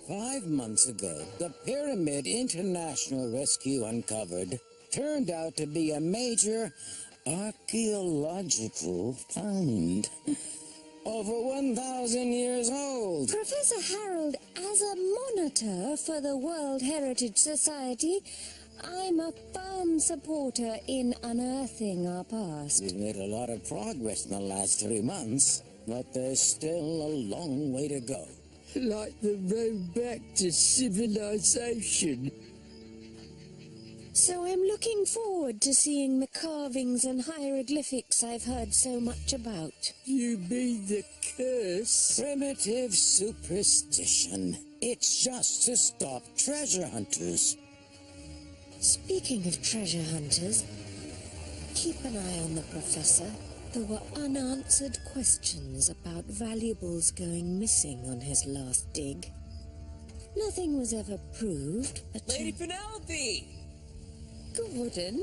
5 months ago, the Pyramid International Rescue uncovered turned out to be a major archaeological find. Over 1,000 years old. Professor Harold, as a monitor for the World Heritage Society, I'm a firm supporter in unearthing our past. We've made a lot of progress in the last 3 months, but there's still a long way to go. Like the road back to civilization. So I'm looking forward to seeing the carvings and hieroglyphics I've heard so much about. You mean the curse? Primitive superstition. It's just to stop treasure hunters. Speaking of treasure hunters, keep an eye on the professor. There were unanswered questions about valuables going missing on his last dig. Nothing was ever proved, but... Lady Penelope! Gordon?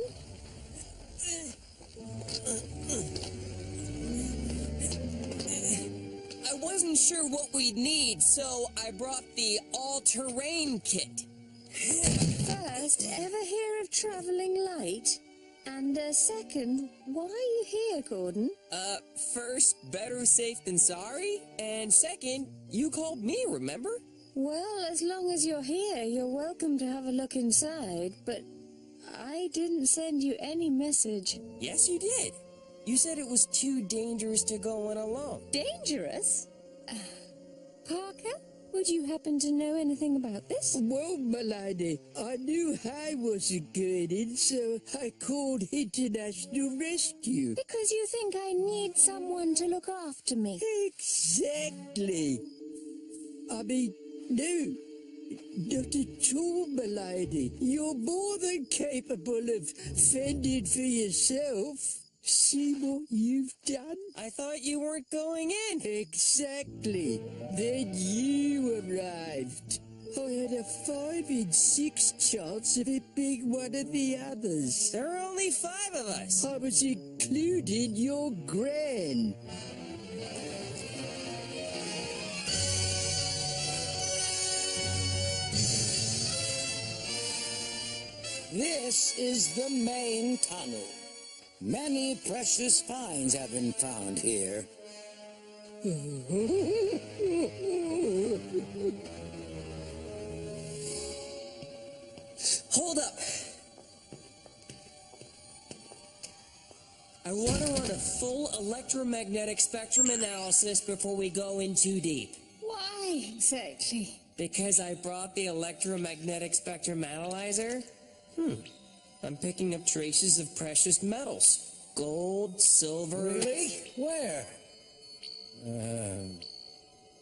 I wasn't sure what we'd need, so I brought the all-terrain kit. First, ever hear of traveling light? And second, why are you here, Gordon? First, better safe than sorry. And second, you called me, remember? Well, as long as you're here, you're welcome to have a look inside, but I didn't send you any message. Yes, you did. You said it was too dangerous to go in alone. Dangerous? Parker, would you happen to know anything about this? Well, milady, I knew I wasn't going in, so I called International Rescue. Because you think I need someone to look after me. Exactly. I mean, no, not at all, milady. You're more than capable of fending for yourself. See what you've done? I thought you weren't going in. Exactly. Then you arrived. I had a 5 in 6 chance of it being one of the others. There are only 5 of us. I was including your gran. This is the main tunnel. Many precious finds have been found here. Hold up. I want to run a full electromagnetic spectrum analysis before we go in too deep. Why exactly? Because I brought the electromagnetic spectrum analyzer? I'm picking up traces of precious metals. Gold, silver... Really? Where?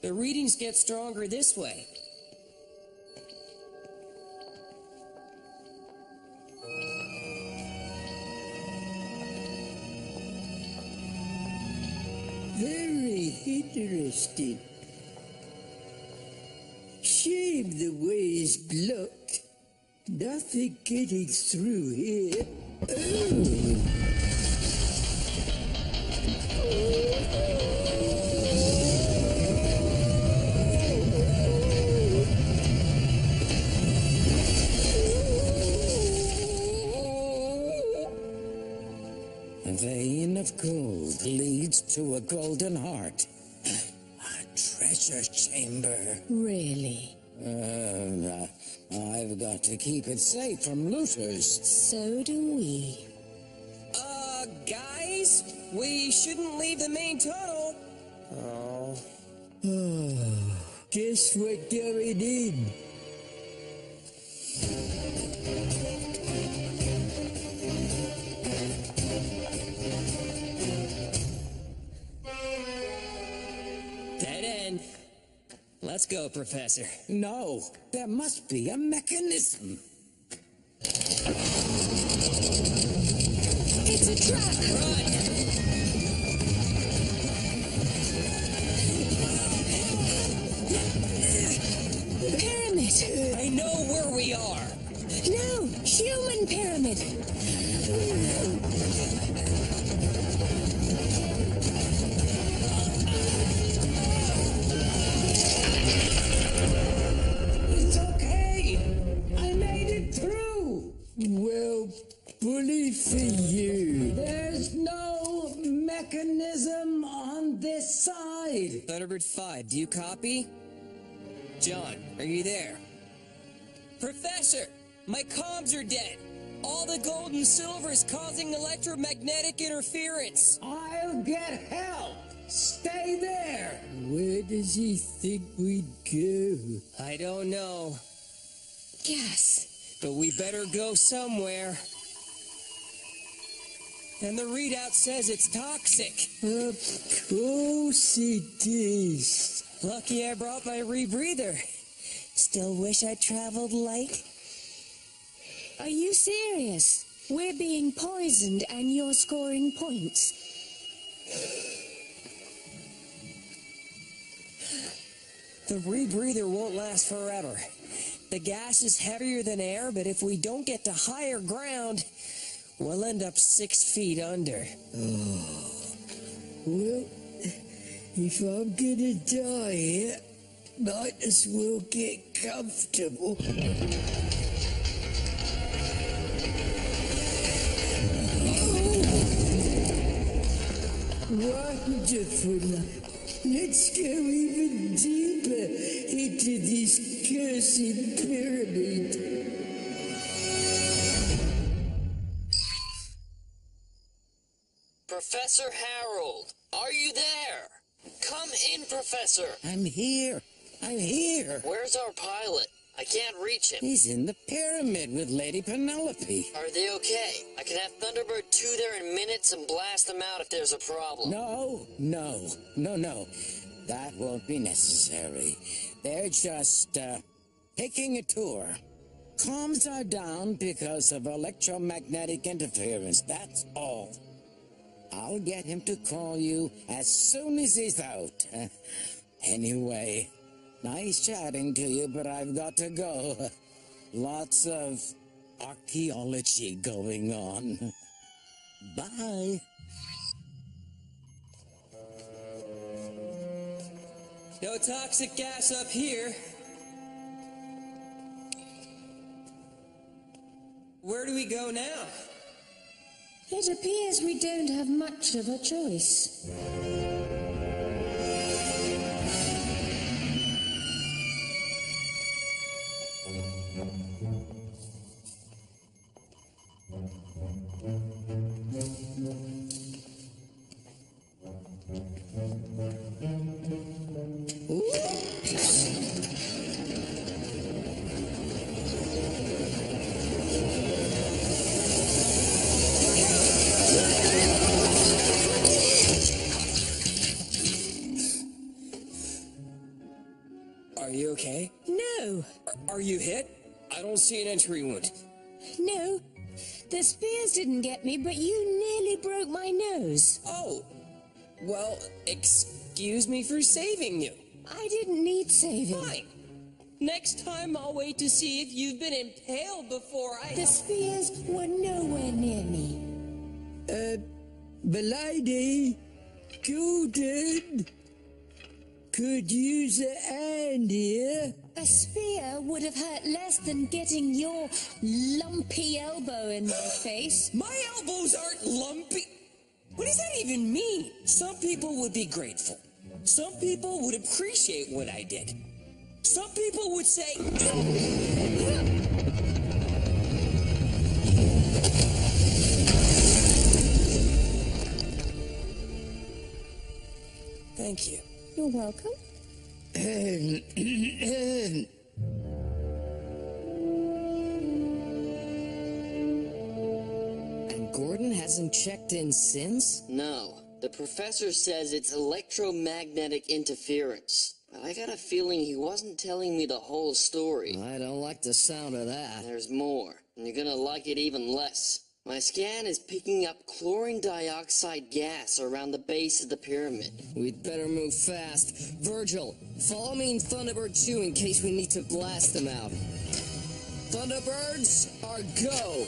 The readings get stronger this way. Very interesting. Shame the way is blocked. Nothing getting through here. A vein of gold leads to a golden heart. A treasure chamber. Really? I've got to keep it safe from looters. So do we. Guys, we shouldn't leave the main tunnel. Oh. Guess we're going in. Dead end. Let's go, Professor. No, there must be a mechanism. It's a trap! Run! Pyramid! I know where we are. No! Human pyramid! mechanism on this side. Thunderbird 5, do you copy? John, are you there? Professor, my comms are dead. All the gold and silver is causing electromagnetic interference. I'll get help. Stay there. Where does he think we'd go? I don't know, Gas. but we better go somewhere. And the readout says it's toxic. Of course it is. Lucky I brought my rebreather. Still wish I traveled light. Are you serious? We're being poisoned and you're scoring points. The rebreather won't last forever. The gas is heavier than air, but if we don't get to higher ground, we'll end up 6 feet under. Well, if I'm gonna die here, might as well get comfortable. Wonderful. Let's go even deeper into this cursed pyramid. Professor Harold, are you there? Come in, Professor. I'm here. I'm here. Where's our pilot? I can't reach him. He's in the pyramid with Lady Penelope. Are they okay? I can have Thunderbird 2 there in minutes and blast them out if there's a problem. No. That won't be necessary. They're just, taking a tour. Comms are down because of electromagnetic interference, that's all. I'll get him to call you as soon as he's out. Anyway, nice chatting to you, but I've got to go. Lots of archaeology going on. Bye. No toxic gas up here. Where do we go now? It appears we don't have much of a choice. Are you okay? No, Are you hit? I don't see an entry wound. no. The spears didn't get me, but you nearly broke my nose. Oh, well, excuse me for saving you. I didn't need saving. Fine. Next time I'll wait to see if you've been impaled before I... The spears were nowhere near me. Milady, Golden, could use a hand here. A spear would have hurt less than getting your lumpy elbow in my face. My elbows aren't lumpy. What does that even mean? Some people would be grateful. Some people would appreciate what I did. Some people would say... Thank you. You're welcome. And Gordon hasn't checked in since? No. The professor says it's electromagnetic interference. But I got a feeling he wasn't telling me the whole story. I don't like the sound of that. There's more, and you're gonna like it even less. My scan is picking up chlorine dioxide gas around the base of the pyramid. We'd better move fast. Virgil, follow me in Thunderbird 2 in case we need to blast them out. Thunderbirds are go!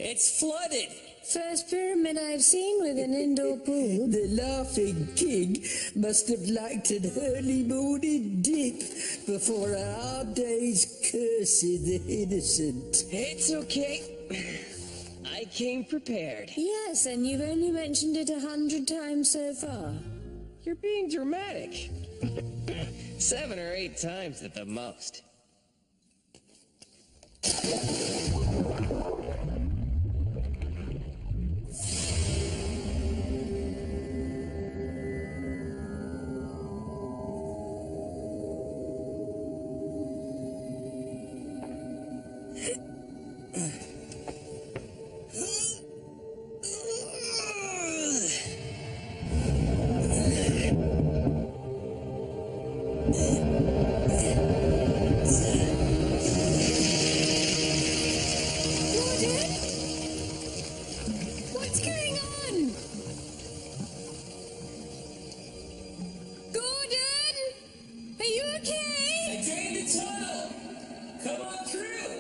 It's flooded. First pyramid I've seen with an indoor pool. The Laughing King must have liked an early morning dip before a hard day's cursing the innocent. It's okay. I came prepared. Yes, and you've only mentioned it 100 times so far. You're being dramatic. 7 or 8 times at the most. What's going on? Gordon? Are you okay? I drained the tunnel. Come on through.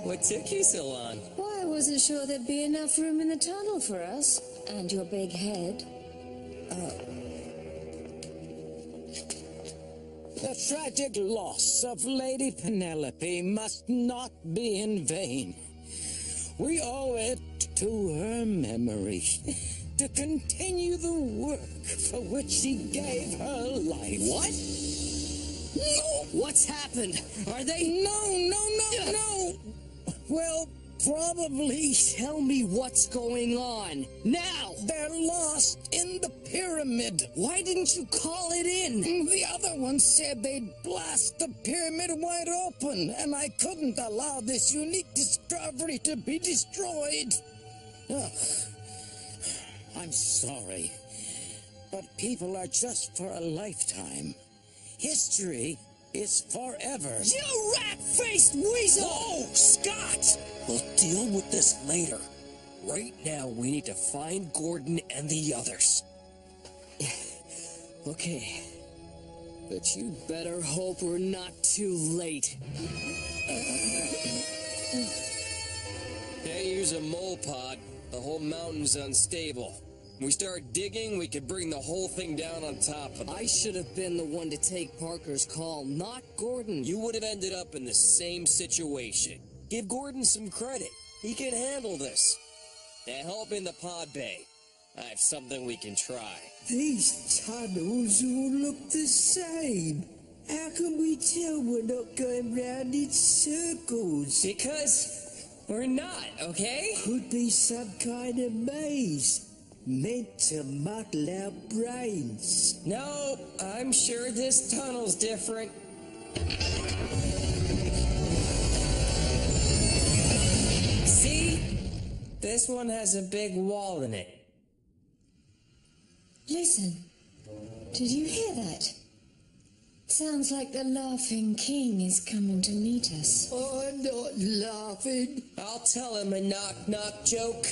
What took you so long? Well, I wasn't sure there'd be enough room in the tunnel for us. And your big head. The tragic loss of Lady Penelope must not be in vain. We owe it to her memory to continue the work for which she gave her life. What? No! What's happened? Are they... No. Well, probably. Tell me what's going on. Now! They're lost in the pyramid. Why didn't you call it in? The other one said they'd blast the pyramid wide open, and I couldn't allow this unique discovery to be destroyed. Ugh. I'm sorry, but people are just for a lifetime. History is forever. You rat-faced weasel! Oh, Scott! We'll deal with this later. Right now, we need to find Gordon and the others. Okay. But you better hope we're not too late. They use a mole pod. The whole mountain's unstable. If we start digging, we could bring the whole thing down on top of it. I should have been the one to take Parker's call, not Gordon. You would have ended up in the same situation. Give Gordon some credit. He can handle this. Now help in the pod bay. I have something we can try. These tunnels all look the same. How can we tell we're not going round in circles? Because we're not, okay? Could be some kind of maze meant to muddle our brains. No, I'm sure this tunnel's different. See? This one has a big wall in it. Listen. Did you hear that? Sounds like the Laughing King is coming to meet us. I'm not laughing. I'll tell him a knock-knock joke.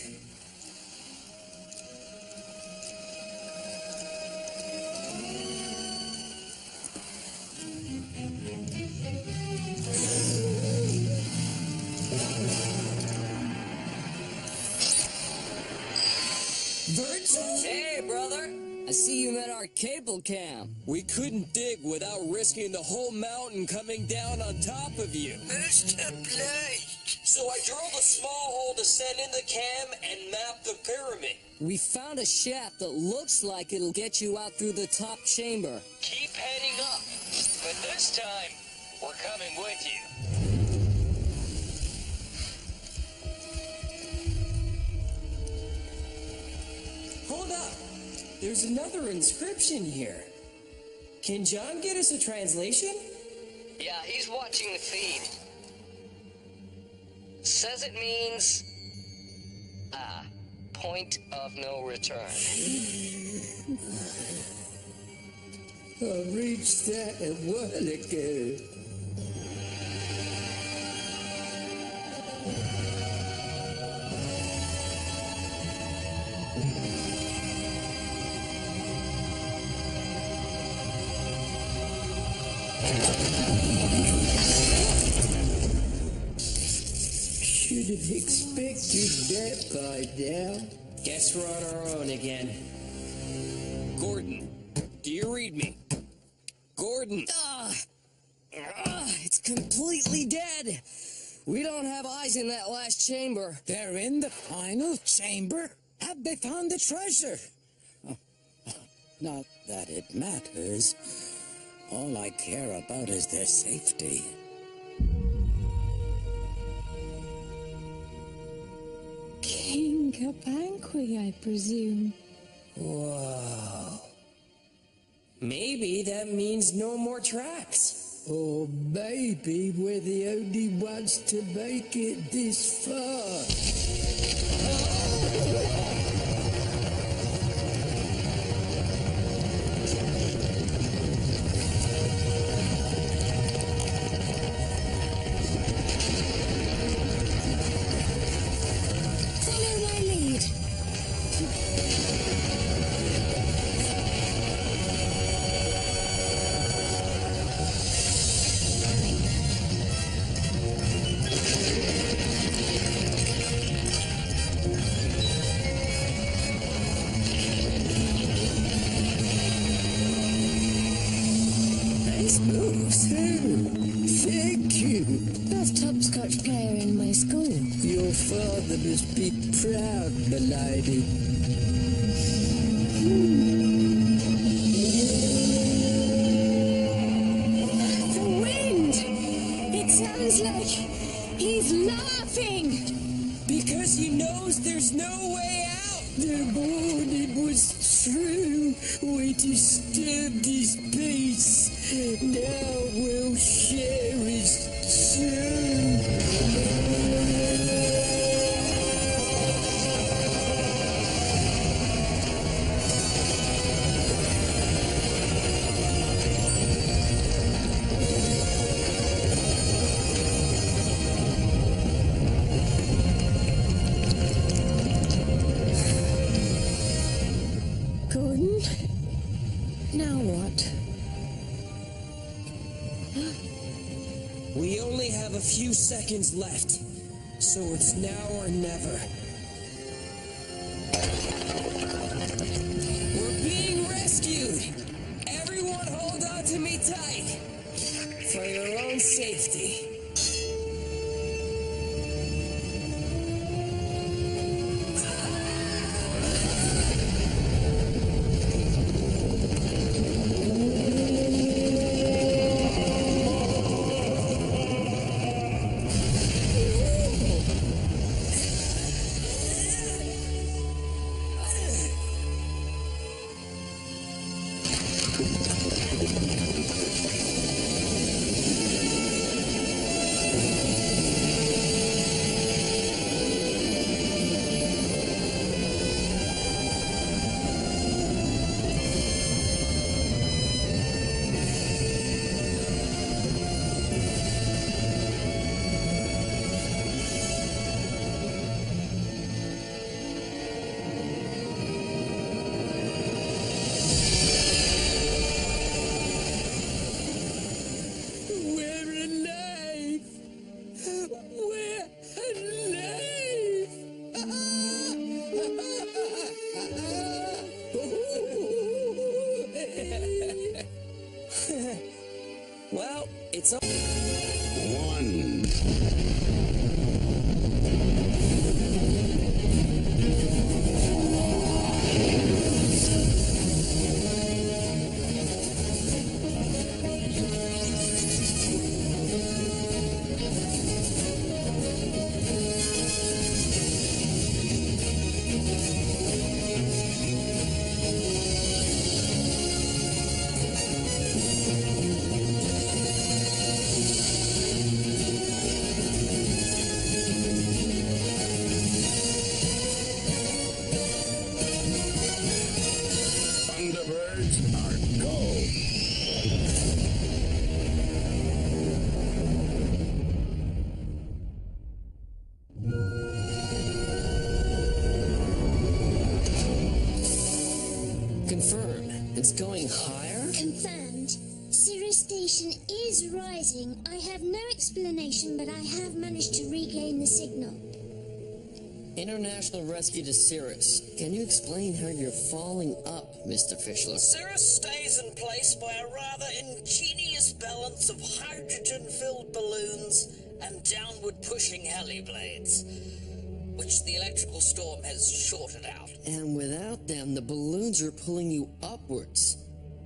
Hey, brother. I see you at our cable cam. We couldn't dig without risking the whole mountain coming down on top of you. Mr. Blake. So I drilled a small hole to send in the cam and map the pyramid. We found a shaft that looks like it'll get you out through the top chamber. Keep heading up, but this time, we're coming with you. Hold up. There's another inscription here. Can John get us a translation? Yeah, he's watching the feed. Says it means... point of no return. I reached that a while ago. Should have expected that by now. Guess we're on our own again. Gordon, do you read me? Gordon! It's completely dead. We don't have eyes in that last chamber. They're in the final chamber? Have they found the treasure? Oh, not that it matters. All I care about is their safety. King Kapankwi, I presume. Whoa. Maybe that means no more tracks. Or maybe we're the only ones to make it this far. Follow my lead. Nice moves. Thank you. Best hopscotch player in my school. Your father must be proud, milady. The wind! It sounds like he's laughing! Because he knows there's no way out. The warning was true. We disturbed his peace. Now we'll share his doom. Gordon? Now what? We only have a few seconds left, so it's now or never. We're being rescued! Everyone hold on to me tight! For your own safety. Well, it's all... One. Thunderbirds Are Go. Confirmed. It's going higher? Confirmed. Cirrus Station station is rising. I have no explanation, but I have managed to regain the signal. International rescue to Cirrus. Can you explain how you're falling up, Mr. Fischler? Cirrus stays in place by a rather ingenious balance of hydrogen-filled balloons and downward-pushing heliblades, which the electrical storm has shorted out. And without them, the balloons are pulling you upwards.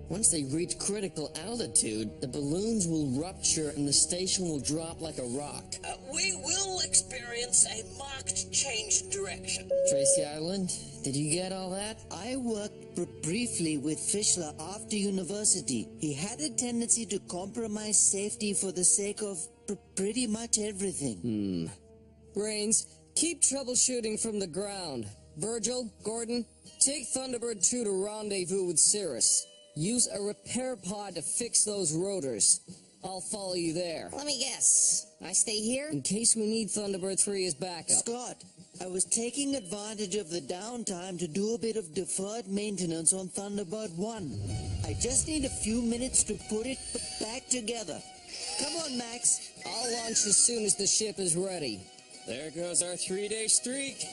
Once they reach critical altitude, the balloons will rupture and the station will drop like a rock. We will experience a marked change in direction. Tracy Island, did you get all that? I worked briefly with Fischler after university. He had a tendency to compromise safety for the sake of pretty much everything. Brains, keep troubleshooting from the ground. Virgil, Gordon, take Thunderbird 2 to rendezvous with Cirrus. Use a repair pod to fix those rotors. I'll follow you there. Let me guess. I stay here? In case we need Thunderbird 3 as backup. Scott, I was taking advantage of the downtime to do a bit of deferred maintenance on Thunderbird 1. I just need a few minutes to put it back together. Come on, Max. I'll launch as soon as the ship is ready. There goes our 3-day streak.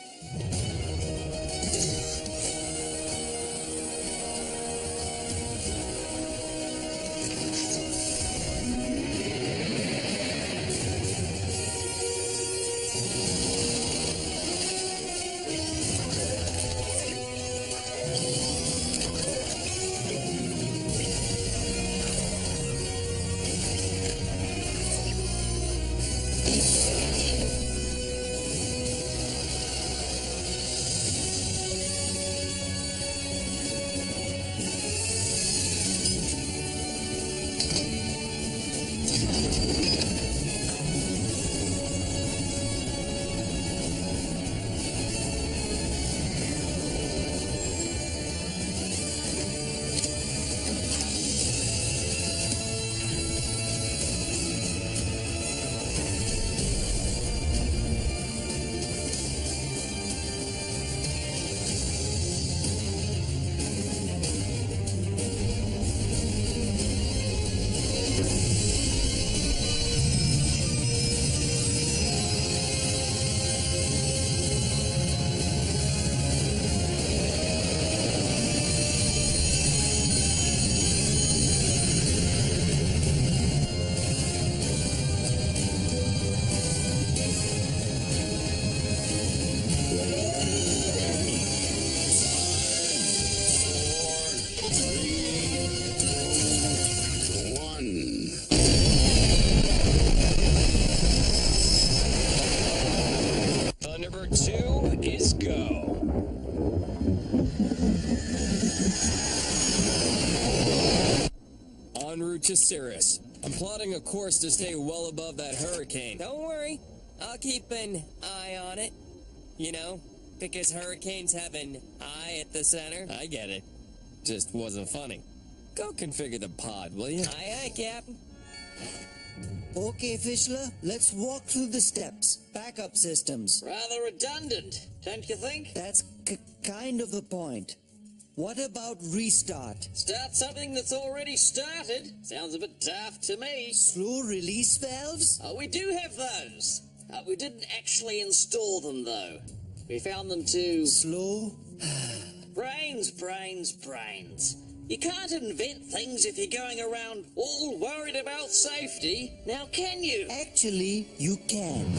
Thunderbird 2 is go. En route to Cirrus. I'm plotting a course to stay well above that hurricane. Don't worry. I'll keep an eye on it. You know, because hurricanes have an eye at the center. I get it. Just wasn't funny. Go configure the pod, will you? Aye, aye, Captain. Okay, Fischler, let's walk through the steps. Backup systems. Rather redundant, don't you think? That's kind of the point. What about restart? Start something that's already started. Sounds a bit daft to me. Slow release valves? Oh, we do have those. We didn't actually install them, though. We found them too... Slow? Brains. You can't invent things if you're going around all worried about safety. Now, can you? Actually, you can.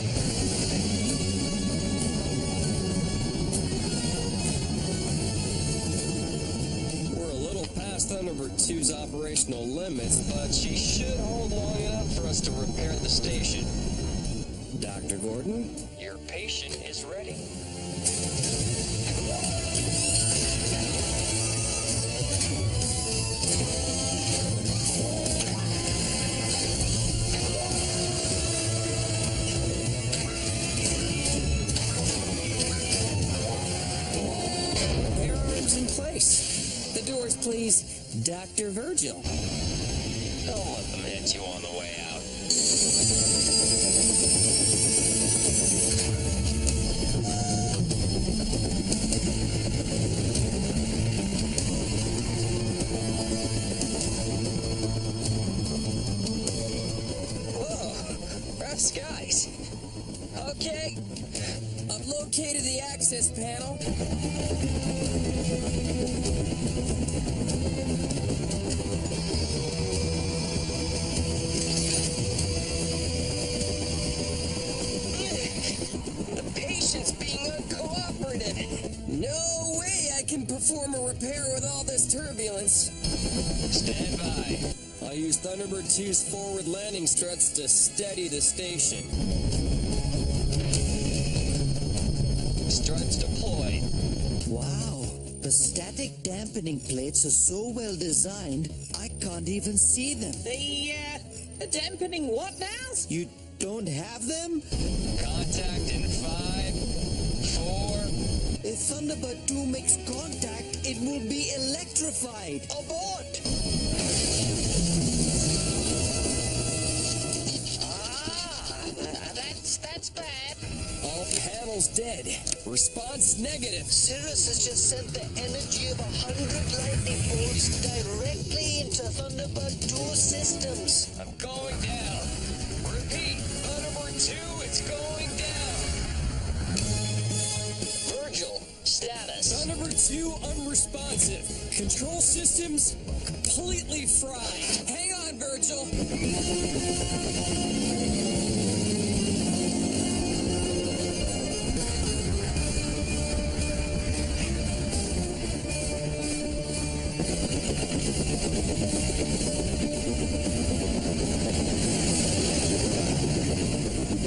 We're a little past Thunderbird 2's operational limits, but she should hold long enough for us to repair the station. Dr. Gordon? Your patient is ready. In place. The doors, please. Dr. Virgil. Don't let them hit you on the way out. Okay. I've located the access panel. The patient's being uncooperative. No way I can perform a repair with all this turbulence. Stand by. I'll use Thunderbird 2's forward landing struts to steady the station. Struts deployed. Wow, the static dampening plates are so well designed, I can't even see them. The dampening what now? You don't have them? Contact in 5, 4. If Thunderbird 2 makes contact, it will be electrified. Abort! That's bad. All panels dead. Response negative. Cirrus has just sent the energy of 100 lightning bolts directly into Thunderbird 2 systems. I'm going down. Repeat, Thunderbird 2, it's going down. Virgil, status. Thunderbird 2 unresponsive. Control systems completely fried. Hang on, Virgil.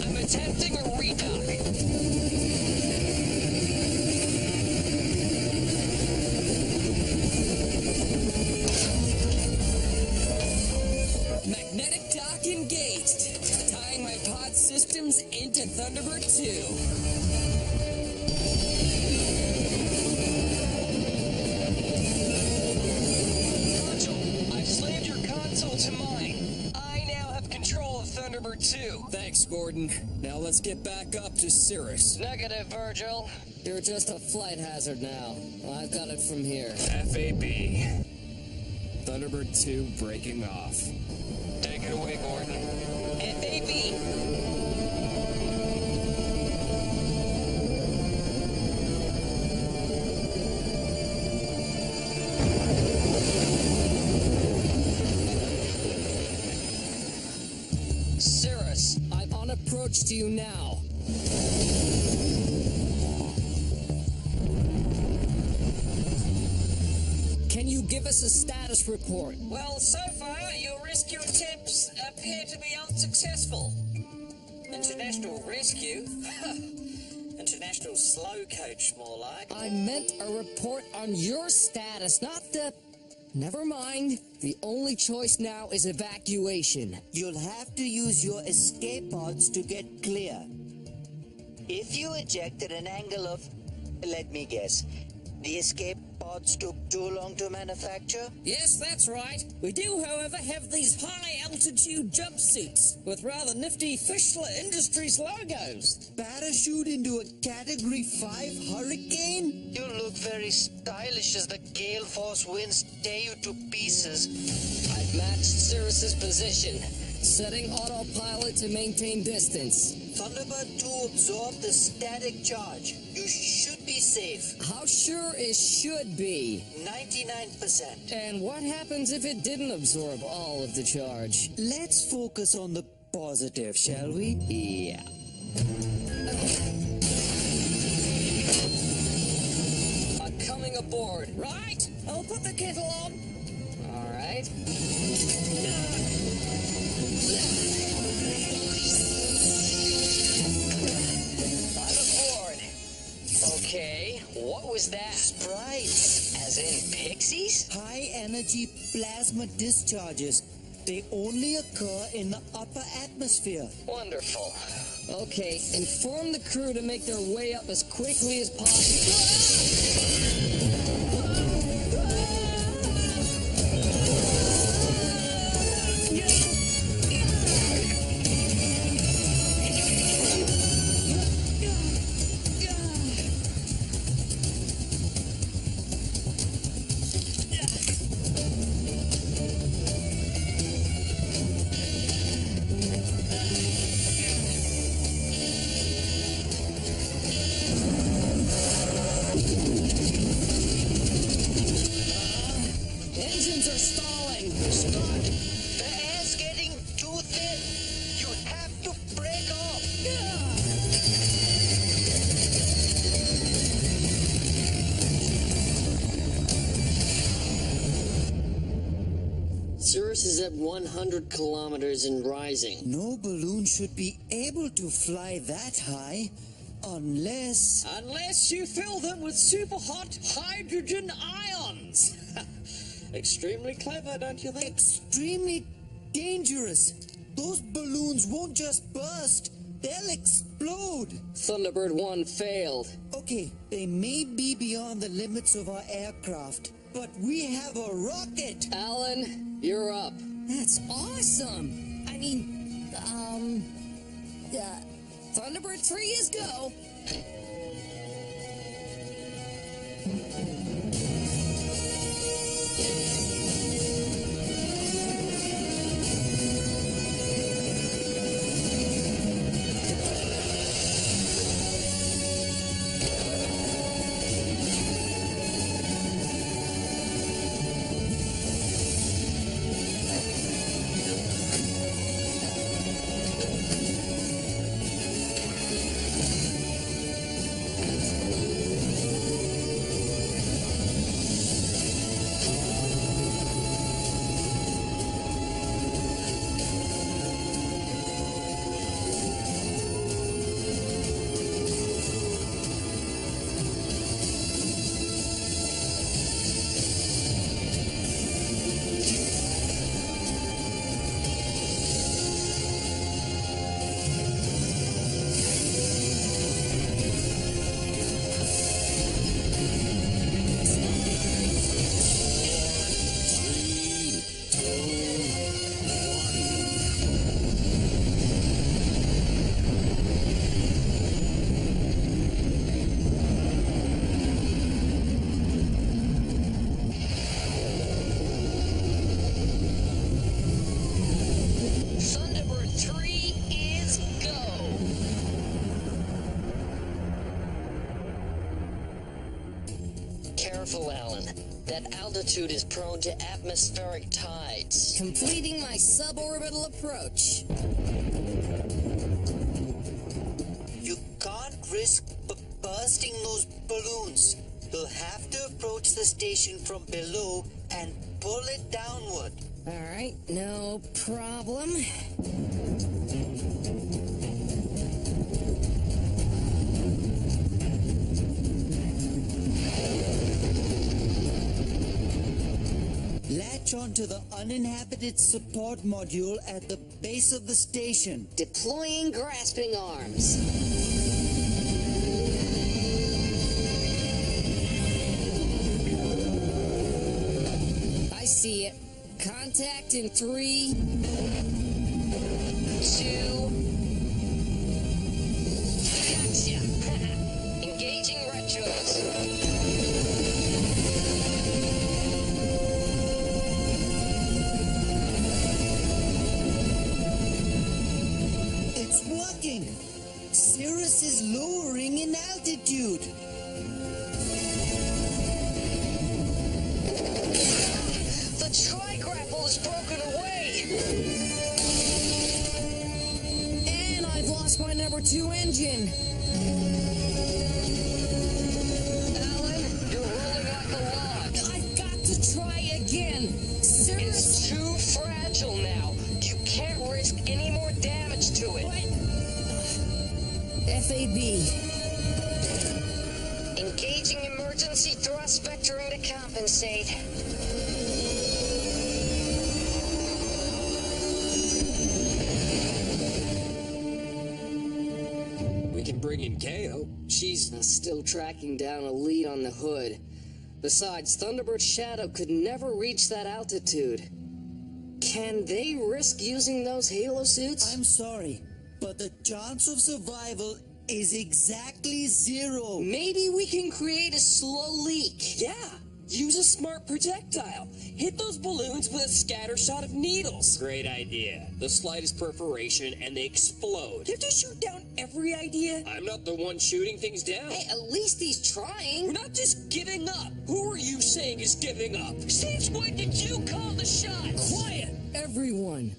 I'm attempting a redock. Magnetic dock engaged. Tying my pod systems into Thunderbird 2. Virgil, I've slaved your console to mine. I now have control of Thunderbird 2. Thanks, Gordon. Now let's get back up to Cirrus. Negative, Virgil. You're just a flight hazard now. I've got it from here. FAB. Thunderbird 2 breaking off. Take it away, Gordon. FAB. Cirrus, I'm on approach to you now. Can you give us a status report? Well, so far, your rescue attempts appear to be unsuccessful. International rescue? International slow coach, more like. I meant a report on your status, not the... Never mind. The only choice now is evacuation. You'll have to use your escape pods to get clear. If you eject at an angle of... Let me guess. The escape pods took too long to manufacture? Yes, that's right. We do, however, have these high-altitude jumpsuits with rather nifty Fischler Industries logos. Parachute into a Category 5 hurricane? You look very stylish as the gale force winds tear you to pieces. I've matched Cirrus's position. Setting autopilot to maintain distance. Thunderbird 2 absorbed the static charge. You should be safe. How sure is should be? 99%. And what happens if it didn't absorb all of the charge? Let's focus on the positive, shall we? Yeah. I'm coming aboard. Right? I'll put the kettle on. All right. I'm aboard. Okay, what was that? Sprites. As in pixies? High-energy plasma discharges. They only occur in the upper atmosphere. Wonderful. Okay, inform the crew to make their way up as quickly as possible. Cirrus is at 100 kilometers and rising. No balloon should be able to fly that high, unless... Unless you fill them with super hot hydrogen ions. Extremely clever, don't you think? Extremely dangerous. Those balloons won't just burst, they'll explode. Thunderbird 1 failed. Okay, they may be beyond the limits of our aircraft, but we have a rocket. Alan, you're up. That's awesome. I mean, Thunderbird 3 is go. Thunderbird 3 is go. Careful, Alan. That altitude is prone to atmospheric tides. completing my suborbital approach. You can't risk bursting those balloons. You'll have to approach the station from below and pull it downward. All right, no problem. Latch onto the uninhabited support module at the base of the station. Deploying grasping arms. I see it. Contact in 3, 2. Gotcha. Engaging retros. It's working! Cirrus is lowering in altitude. The tri-grapple is broken away. And I've lost my number 2 engine. Alan, you're rolling like a log. I've got to try again. Cirrus. It's too fragile now. You can't risk any more damage to it. FAB. Engaging emergency thrust vectoring to compensate. We can bring in Kato. She's Still tracking down a lead on the hood. Besides, Thunderbird's shadow could never reach that altitude. Can they risk using those halo suits? I'm sorry, but the chance of survival is exactly 0. Maybe we can create a slow leak. Yeah. Use a smart projectile. Hit those balloons with a scatter shot of needles. Great idea. The slightest perforation and they explode. You have to shoot down every idea. I'm not the one shooting things down. Hey, at least he's trying. We're not just giving up. Who are you saying is giving up? Since when did you call the shots? Quiet, everyone.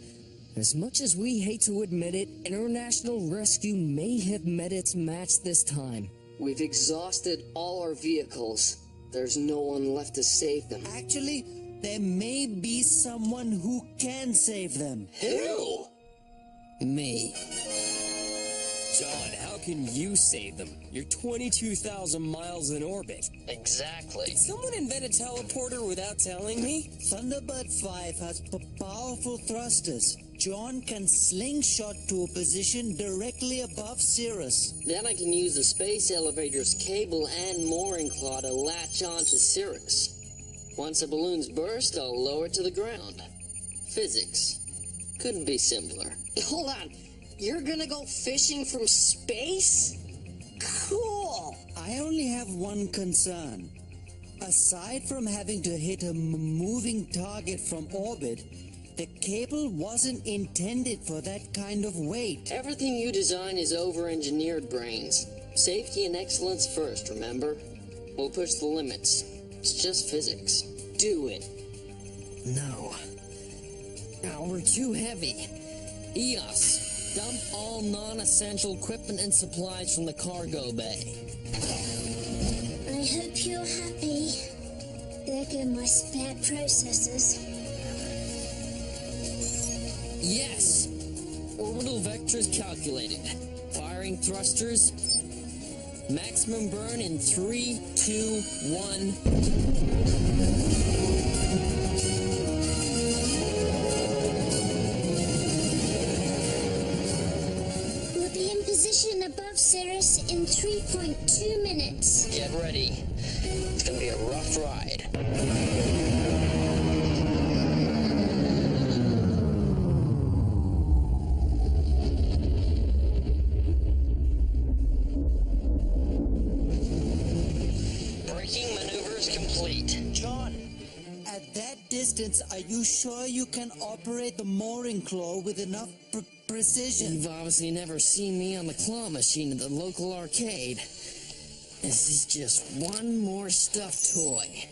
As much as we hate to admit it, international rescue may have met its match this time. We've exhausted all our vehicles. There's no one left to save them. Actually, there may be someone who can save them. Who? Me. John, how can you save them? You're 22,000 miles in orbit. Exactly. Did someone invent a teleporter without telling me? Thunderbird 5 has powerful thrusters. John can slingshot to a position directly above Cirrus. Then I can use the space elevator's cable and mooring claw to latch on to Cirrus. Once the balloons burst, I'll lower it to the ground. Physics. Couldn't be simpler. Hold on. You're gonna go fishing from space? Cool. I only have one concern. Aside from having to hit a moving target from orbit, the cable wasn't intended for that kind of weight. Everything you design is over-engineered, Brains. Safety and excellence first, remember? We'll push the limits. It's just physics. Do it. No. No, we're too heavy. EOS, dump all non-essential equipment and supplies from the cargo bay. I hope you're happy. There go my spare processors. Yes! Orbital vectors calculated. Firing thrusters. Maximum burn in 3, 2, 1. We'll be in position above Cirrus in 3.2 minutes. Get ready. It's gonna be a rough ride. Braking maneuvers complete. John, at that distance, are you sure you can operate the mooring claw with enough precision? You've obviously never seen me on the claw machine at the local arcade. This is just one more stuffed toy.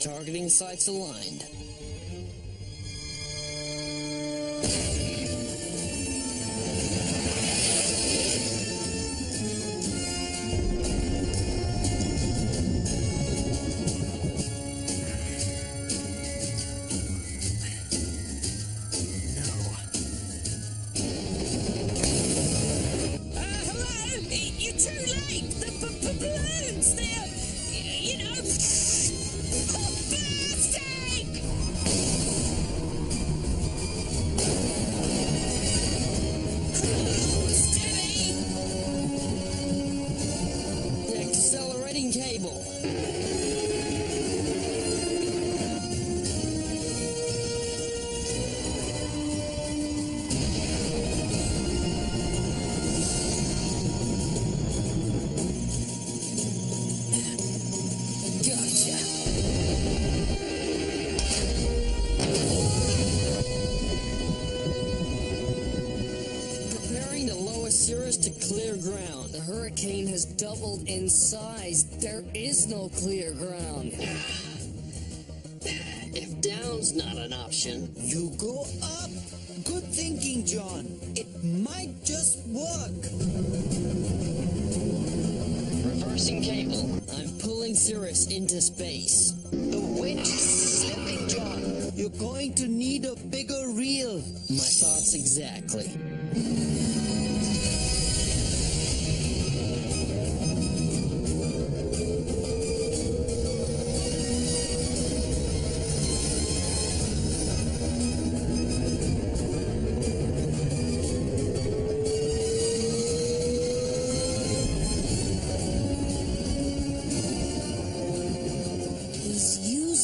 Targeting sights aligned. Cirrus to clear ground. The hurricane has doubled in size. There is no clear ground. If down's not an option, you go up. Good thinking, John. It might just work. Reversing cable. I'm pulling Cirrus into space. The winch is slipping, John. You're going to need a bigger reel. My thoughts exactly.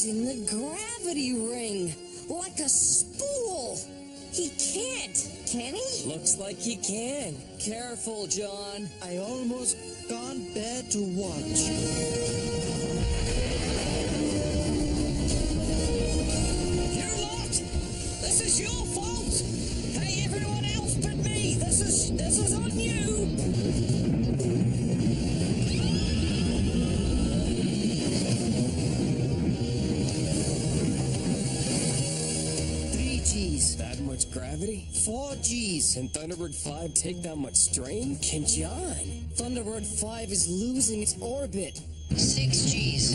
The gravity ring, like a spool. He can't, can he? Looks like he can. Careful, John. I almost can't bear to watch. You're locked. This is your fault. Hey, everyone else but me. This is on you. That much gravity? 4 Gs. Can Thunderbird 5 take that much strain? Can John? Thunderbird 5 is losing its orbit. 6 Gs.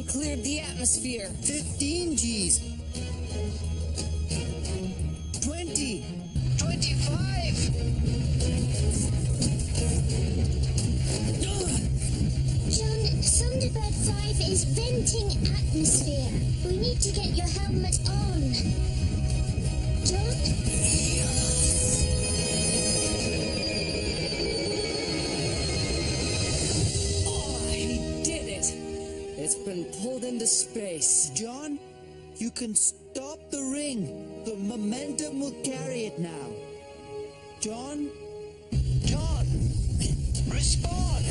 haven't cleared the atmosphere. 15 Gs. 20. 25. John, Thunderbird 5 is venting atmosphere. We need to get your helmet on. John? It's been pulled into space. John, you can stop the ring. The momentum will carry it now. John? John! Respond!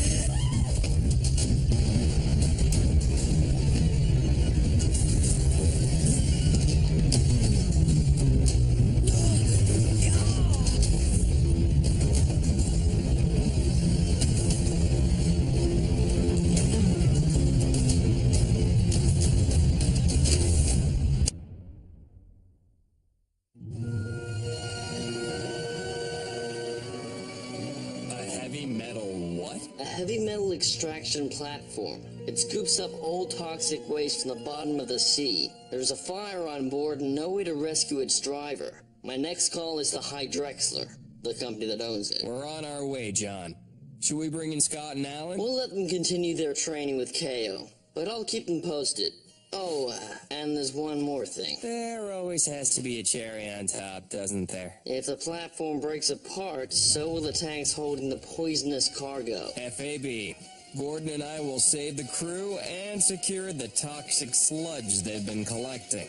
A heavy metal extraction platform. It scoops up old toxic waste from the bottom of the sea. There's a fire on board and no way to rescue its driver. My next call is to Drexler, the company that owns it. We're on our way, John. Should we bring in Scott and Alan? We'll let them continue their training with KO, but I'll keep them posted. Oh, and there's one more thing. There always has to be a cherry on top, doesn't there? If the platform breaks apart, so will the tanks holding the poisonous cargo. FAB. Gordon and I will save the crew and secure the toxic sludge they've been collecting.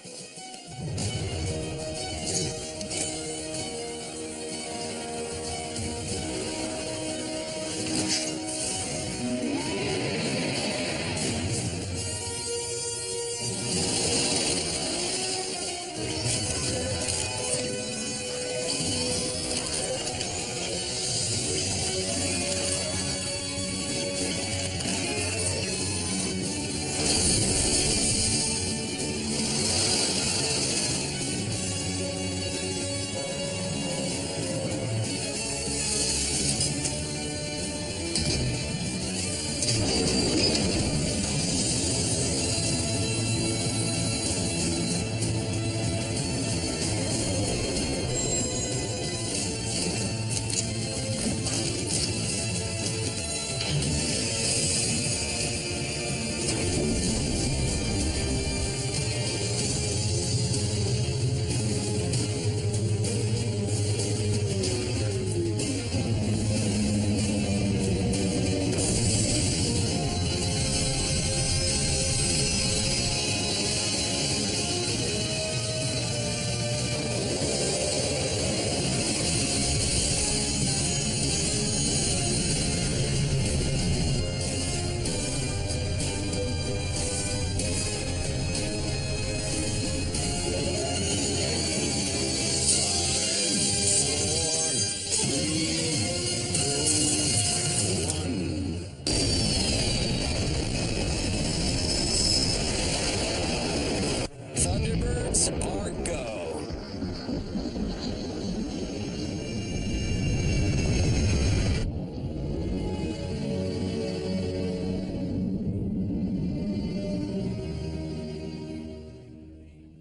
Thunderbirds Are Go.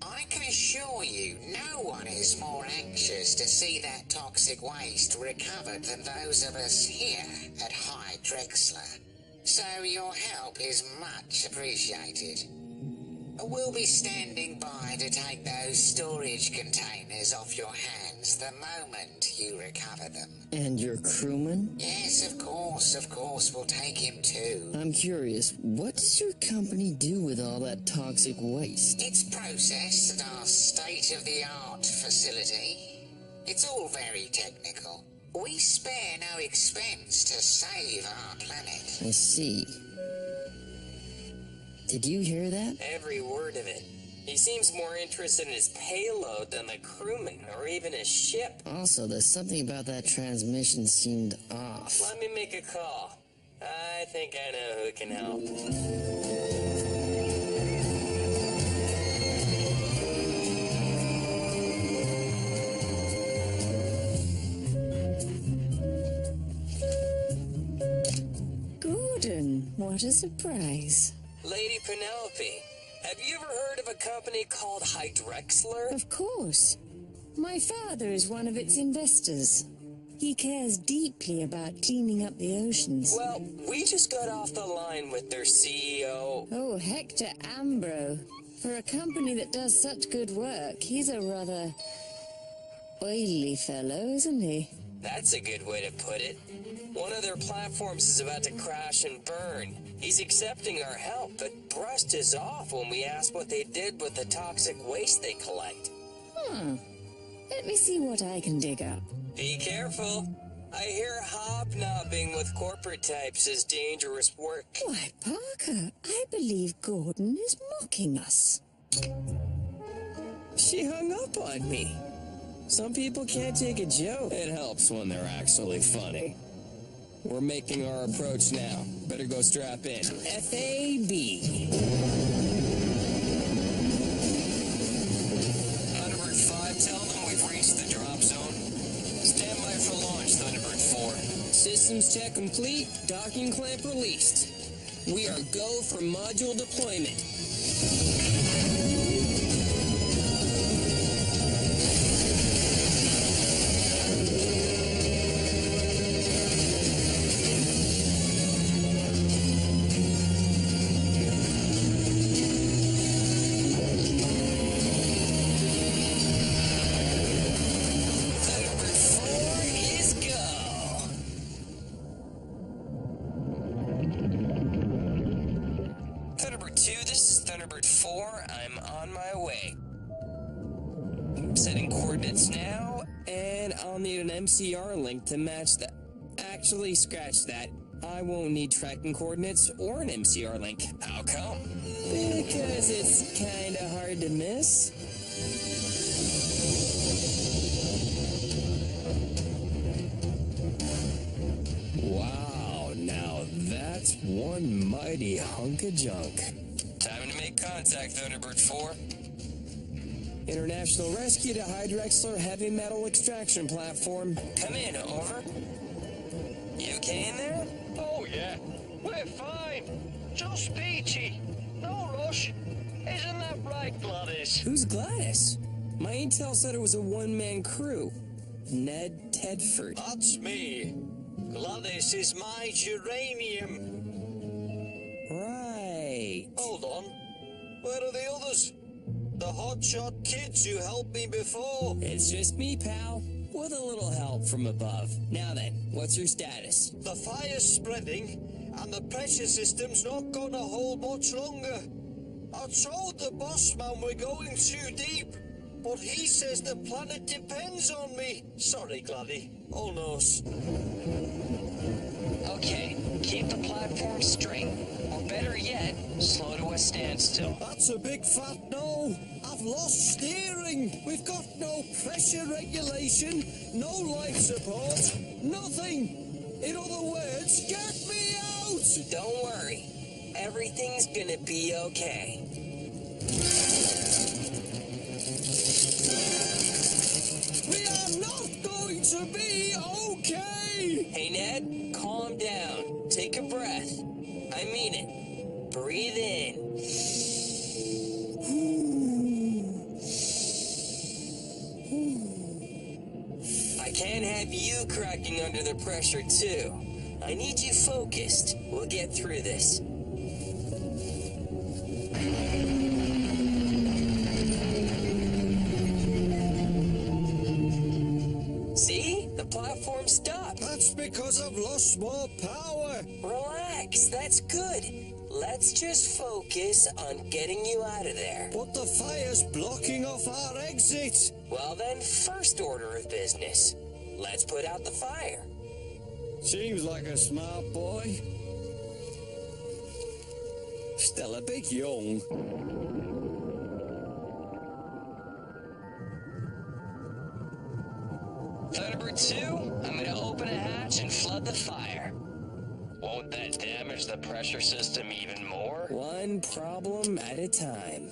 I can assure you, no one is more anxious to see that toxic waste recovered than those of us here at Drexler. So your help is much appreciated. We'll be standing by to take those storage containers off your hands the moment you recover them. And your crewman? Yes, of course, we'll take him too. I'm curious, what does your company do with all that toxic waste? It's processed at our state-of-the-art facility. It's all very technical. We spare no expense to save our planet. I see. Did you hear that? Every word of it. He seems more interested in his payload than the crewman or even his ship. Also, there's something about that transmission seemed off. Let me make a call. I think I know who can help. Gordon, what a surprise. Lady Penelope. Penelope, have you ever heard of a company called Hydrexler? Of course. My father is one of its investors. He cares deeply about cleaning up the oceans. Well, we just got off the line with their CEO. Oh, Hector Ambro. For a company that does such good work, he's a rather oily fellow, isn't he? That's a good way to put it. One of their platforms is about to crash and burn. He's accepting our help, but brushed us off when we asked what they did with the toxic waste they collect. Let me see what I can dig up. Be careful. I hear hobnobbing with corporate types is dangerous work. Why, Parker, I believe Gordon is mocking us. She hung up on me. Some people can't take a joke. It helps when they're actually funny. We're making our approach now. Better go strap in. FAB. Thunderbird 5, tell them we've reached the drop zone. Stand by for launch, Thunderbird 4. Systems check complete. Docking clamp released. We are go for module deployment. MCR link to match that. Actually, scratch that. I won't need tracking coordinates or an MCR link. How come? Because it's kinda hard to miss. Wow, now that's one mighty hunk of junk. Time to make contact, Thunderbird 4. International rescue to Hydrexler heavy metal extraction platform. Come in, over. You okay in there? Oh, yeah. We're fine. Just peachy. No rush. Isn't that right, Gladys? Who's Gladys? My intel said it was a one-man crew. Ned Tedford. That's me. Gladys is my geranium. Right. Hold on. Where are the others? The hotshot kids who helped me before. It's just me, pal. With a little help from above. Now then, what's your status? The fire's spreading, and the pressure system's not gonna hold much longer. I told the boss man we're going too deep, but he says the planet depends on me. Sorry, Gladdy. All nose. Okay, keep the platform straight. Or better yet, slow to a standstill. That's a big fat no. I've lost steering. We've got no pressure regulation, no life support, nothing. In other words, get me out! Don't worry. Everything's gonna be okay. We are not going to be okay! Hey, Ned, calm down. Take a breath. I mean it. Breathe in. I can't have you cracking under the pressure, too. I need you focused. We'll get through this. See? The platform stopped. That's because I've lost more power. Relax, that's good. Let's just focus on getting you out of there. But the fire's blocking off our exit. Well then, first order of business. Let's put out the fire. Seems like a smart boy. Still a bit young. Thunderbird 2, I'm gonna open a hatch and flood the fire. Won't that damage the pressure system even more? One problem at a time.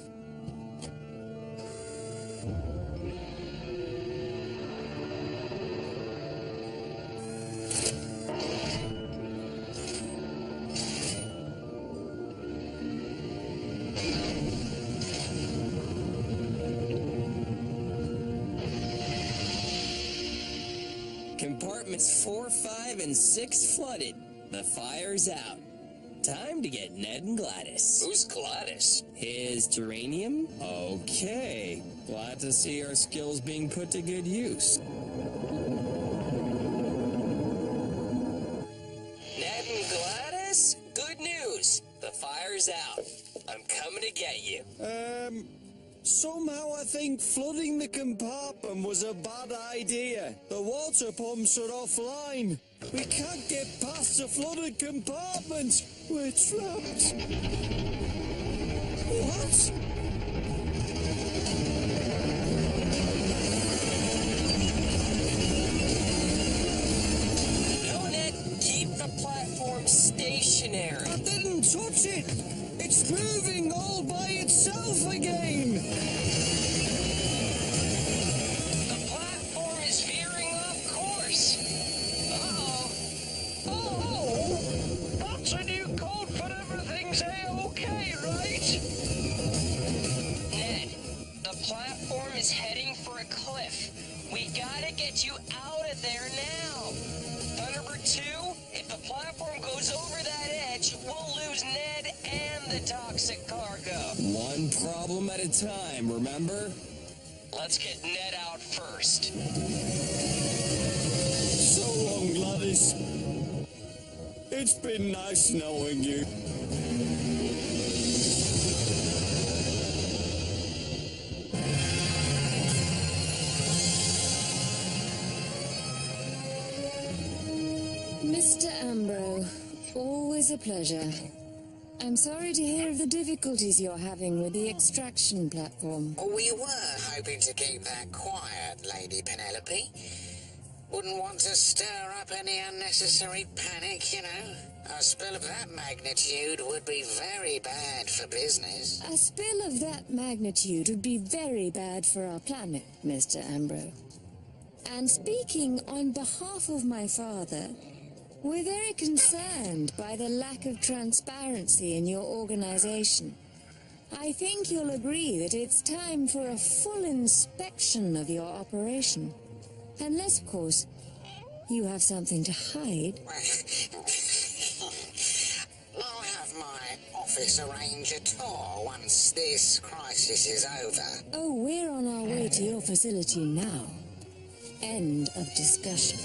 Compartments 4, 5, and 6 flooded. The fire's out. Time to get Ned and Gladys. Who's Gladys? His geranium? Okay. Glad to see our skills being put to good use. Ned and Gladys? Good news. The fire's out. I'm coming to get you. Somehow I think flooding the compartment was a bad idea. The water pumps are offline. We can't get past the flooded compartment. We're trapped. What? No, Ned. Keep the platform stationary. I didn't touch it. It's moving all by itself again. The platform is veering off course. Uh-oh. Oh, that's a new code for everything's A-OK, right? Ned, the platform is heading for a cliff. We gotta get you out of there now. Thunderbird 2, if the platform goes over that edge, we'll lose Ned and the toxic cargo. One problem at a time, remember? Let's get Ned out first. So long, Gladys. It's been nice knowing you. Mr. Ambro, always a pleasure. I'm sorry to hear of the difficulties you're having with the extraction platform. We were hoping to keep that quiet, Lady Penelope. Wouldn't want to stir up any unnecessary panic, you know. A spill of that magnitude would be very bad for business. A spill of that magnitude would be very bad for our planet, Mr. Ambro. And speaking on behalf of my father, we're very concerned by the lack of transparency in your organization. I think you'll agree that it's time for a full inspection of your operation. Unless, of course, you have something to hide. I'll have my office arrange a tour once this crisis is over. Oh, we're on our way to your facility now. End of discussion.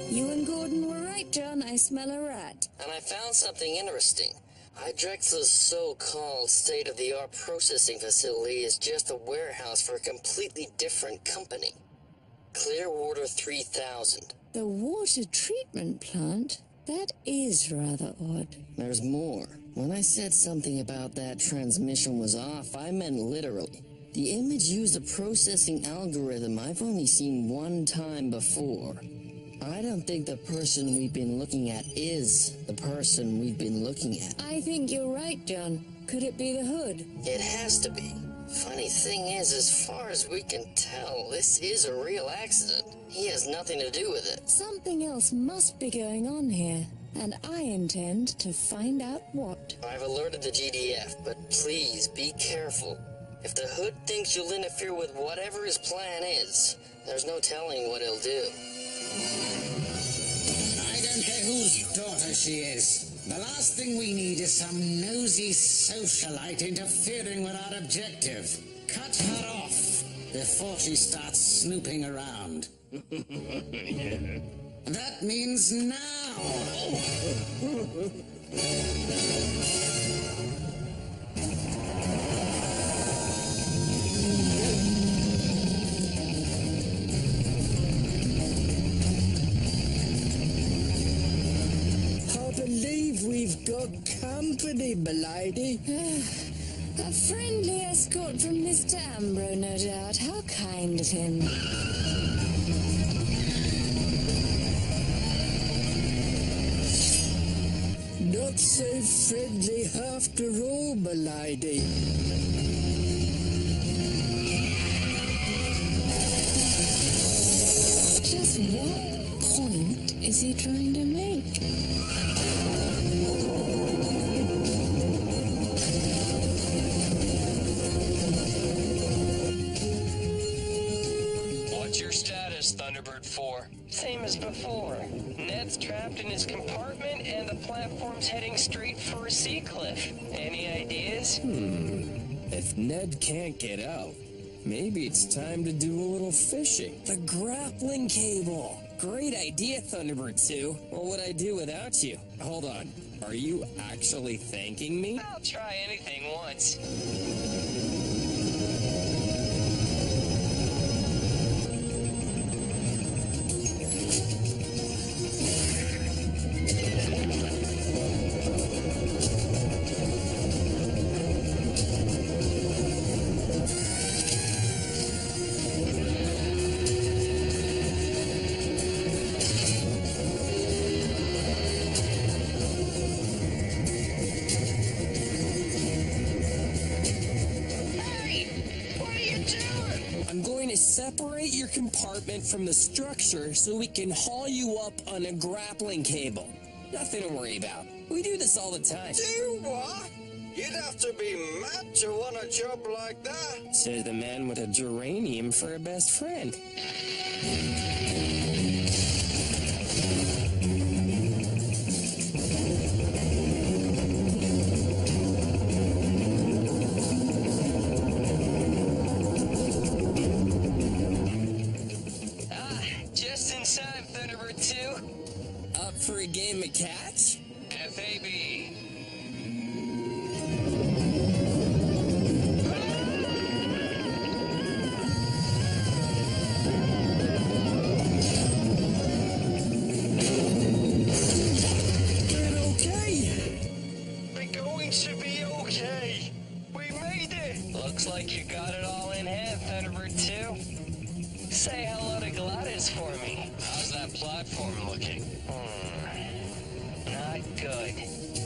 You and Gordon were right, John. I smell a rat. And I found something interesting. Hydrexla's so-called state-of-the-art processing facility is just a warehouse for a completely different company. Clearwater 3000. The water treatment plant? That is rather odd. There's more. When I said something about that transmission was off, I meant literally. The image used a processing algorithm I've only seen one time before. I don't think the person we've been looking at is the person we've been looking at. I think you're right, John. Could it be the hood? It has to be. Funny thing is, as far as we can tell, this is a real accident. He has nothing to do with it. Something else must be going on here, and I intend to find out what. I've alerted the GDF, but please be careful. If the hood thinks you'll interfere with whatever his plan is, there's no telling what he'll do. I don't care whose daughter she is. The last thing we need is some nosy socialite interfering with our objective. Cut her off before she starts snooping around. That means now. I believe we've got company, m'lady. A friendly escort from Mr. Ambro, no doubt. How kind of him. Not so friendly after all, m'lady. Just what point is he trying to make? What's your status, Thunder? Thunderbird 4. Same as before. Ned's trapped in his compartment, and the platform's heading straight for a sea cliff. Any ideas? If Ned can't get out, maybe it's time to do a little fishing. The grappling cable. Great idea, Thunderbird 2. What would I do without you? Hold on. Are you actually thanking me? I'll try anything once. Separate your compartment from the structure so we can haul you up on a grappling cable. Nothing to worry about. We do this all the time. Do what? You'd have to be mad to want a job like that. Says the man with a geranium for a best friend. For a game of catch? FAB. We're going to be okay. We made it. Looks like you got it all in hand, Thunderbird 2. Say hello to Gladys for me. How's that platform looking? Not good.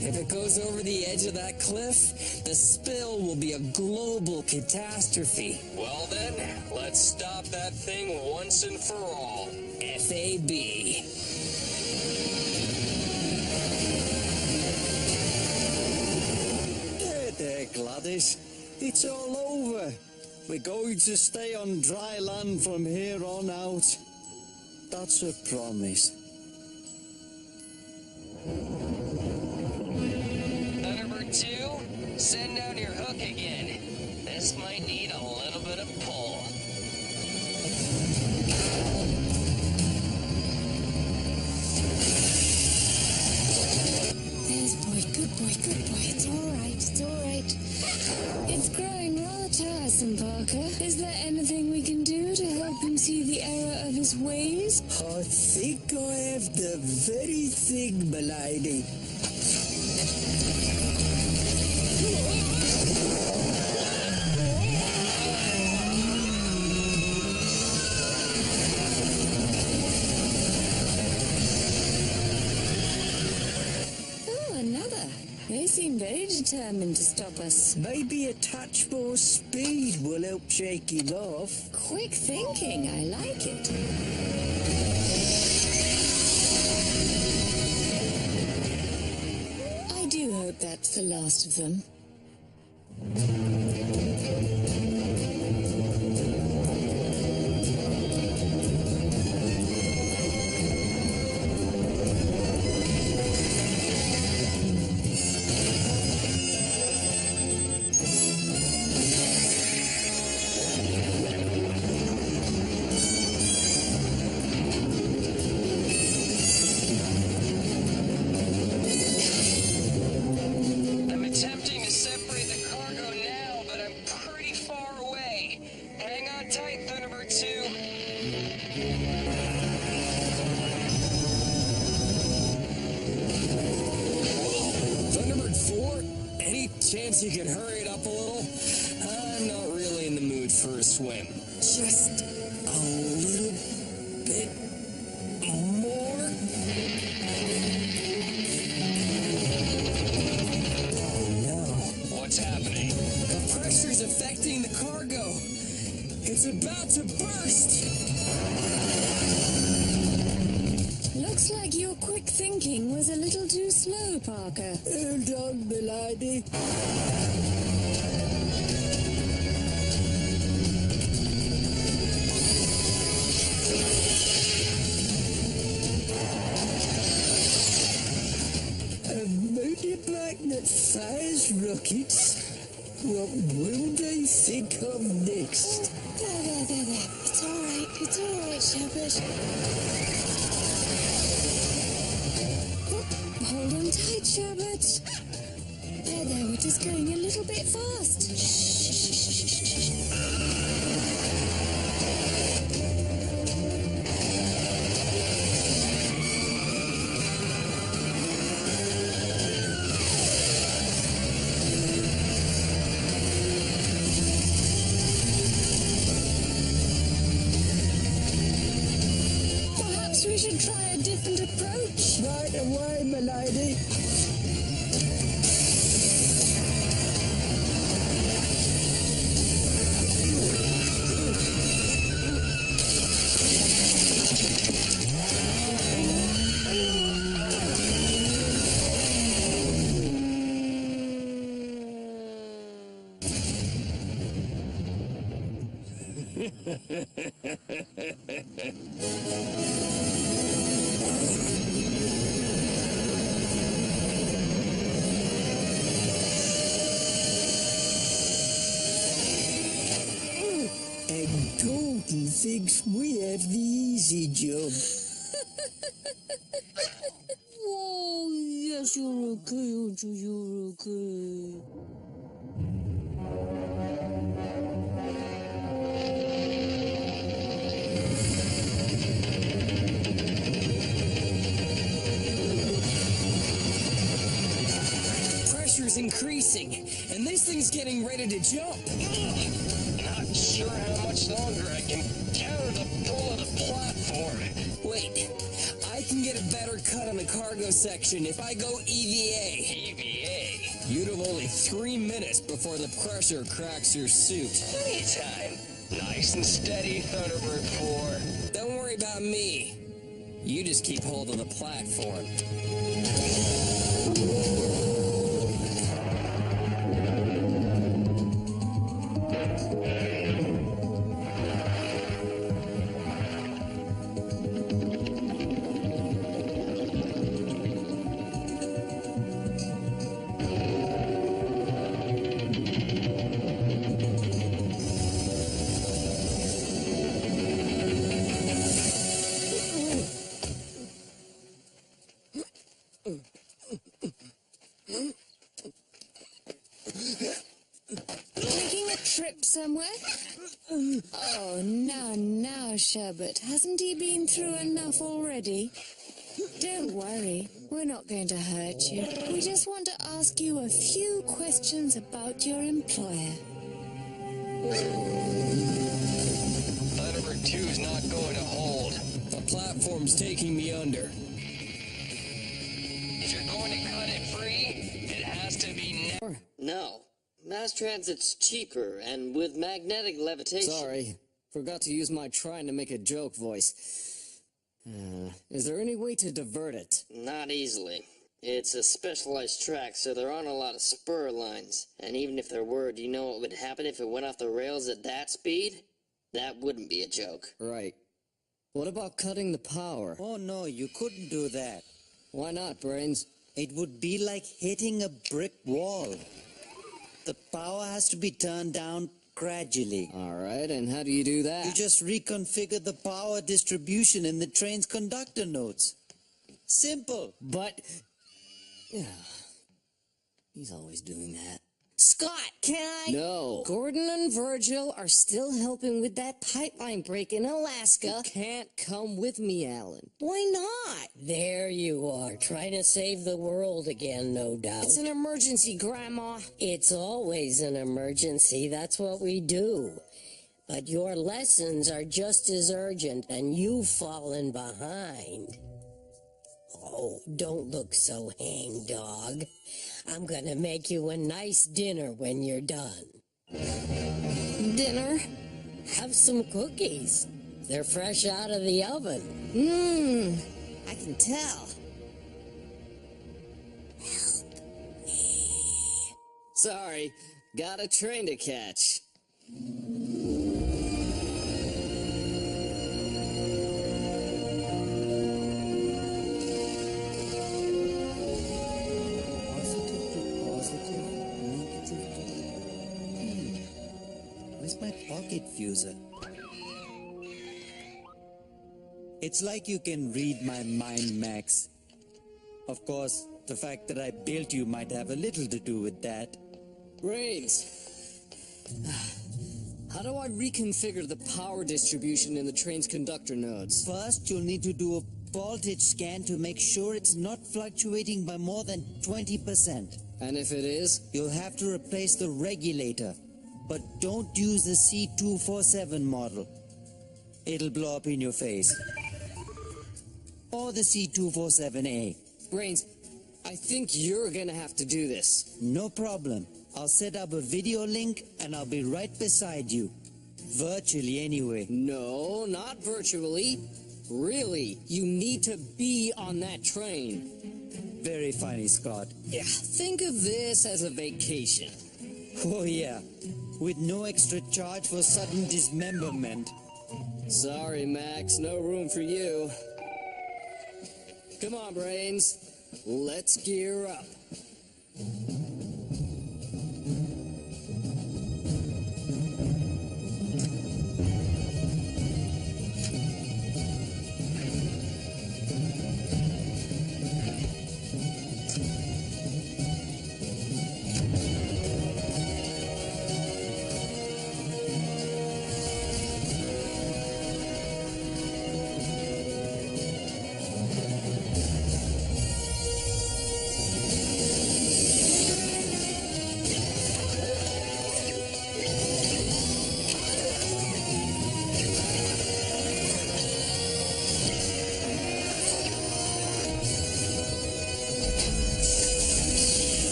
If it goes over the edge of that cliff, the spill will be a global catastrophe. Well then, let's stop that thing once and for all. FAB. There, Gladys. It's all over. We're going to stay on dry land from here on out. That's a promise. Thunderbird 2, send down your hook again. This might need a little bit of pull. There's boy, good boy, good boy. It's all right, it's all right. It's growing rather tiresome, Parker. Is there anything we can do to help him see the error of his ways? I think I have the very thing, milady. They seem very determined to stop us. Maybe a touch more speed will help shake him off. Quick thinking, I like it. I do hope that's the last of them. Chance you could hurry it up a little? I'm not really in the mood for a swim. Just a little bit more. Oh no. What's happening? The pressure's affecting the cargo. It's about to burst. Looks like your quick thinking was a little too slow, Parker. Hold on, milady. buckets. What will they think of next? There. It's all right, Shepherd. Hold on tight, Shepherd. There, we're just going a little bit fast. Perhaps we should try a different approach. Right away, milady. And Gordon thinks we have the easy job. Oh, yes, you're okay, aren't you? You're okay. Pressure's increasing, and this thing's getting ready to jump. Not sure how much longer I can carry the pull of the platform. Wait, I can get a better cut on the cargo section if I go EVA. EVA? You'd have only 3 minutes before the pressure cracks your suit. Anytime. Nice and steady, Thunderbird 4. Don't worry about me. You just keep hold of the platform. Taking a trip somewhere? Oh, now, Sherbert. Hasn't he been through enough already? Don't worry, we're not going to hurt you. We just want to ask you a few questions about your employer. Thunderbird 2's not going to hold. The platform's taking me under. If you're going to cut it free, it has to be now. No. Mass transit's cheaper, and with magnetic levitation... Sorry, forgot to use my trying to make a joke voice. Is there any way to divert it? Not easily. It's a specialized track, so there aren't a lot of spur lines. And even if there were, do you know what would happen if it went off the rails at that speed? That wouldn't be a joke. Right. What about cutting the power? Oh no, you couldn't do that. Why not, Brains? It would be like hitting a brick wall. The power has to be turned down gradually. Alright, and how do you do that? You just reconfigure the power distribution in the train's conductor nodes. Simple. But... yeah, he's always doing that. Scott, can I? No. Gordon and Virgil are still helping with that pipeline break in Alaska. You can't come with me, Alan. Why not? There you are, trying to save the world again, no doubt. It's an emergency, Grandma. It's always an emergency, that's what we do. But your lessons are just as urgent, and you've fallen behind. Oh, don't look so hangdog. I'm gonna make you a nice dinner when you're done. Dinner? Have some cookies. They're fresh out of the oven. I can tell. Sorry, got a train to catch. Where's my pocket fuser? It's like you can read my mind, Max. Of course, the fact that I built you might have a little to do with that. Brains. How do I reconfigure the power distribution in the train's conductor nodes? First, you'll need to do a voltage scan to make sure it's not fluctuating by more than 20%. And if it is? You'll have to replace the regulator. But don't use the C247 model. It'll blow up in your face. Or the C247A. Brains, I think you're gonna have to do this. No problem. I'll set up a video link and I'll be right beside you. Virtually, anyway. No, not virtually. Really, you need to be on that train. Very funny, Scott. Yeah, think of this as a vacation. Oh, yeah. With no extra charge for sudden dismemberment. Sorry, Max, no room for you. Come on, Brains. Let's gear up.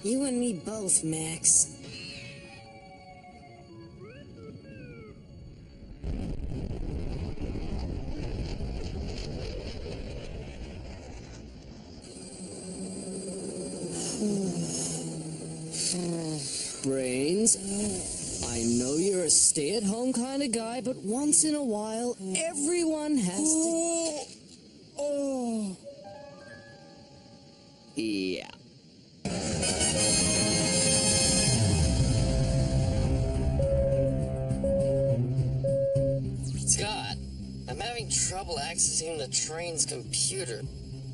You and me both, Max. Brains, I know you're a stay-at-home kind of guy, but once in a while, everyone has to... Oh! Yeah. Scott, I'm having trouble accessing the train's computer.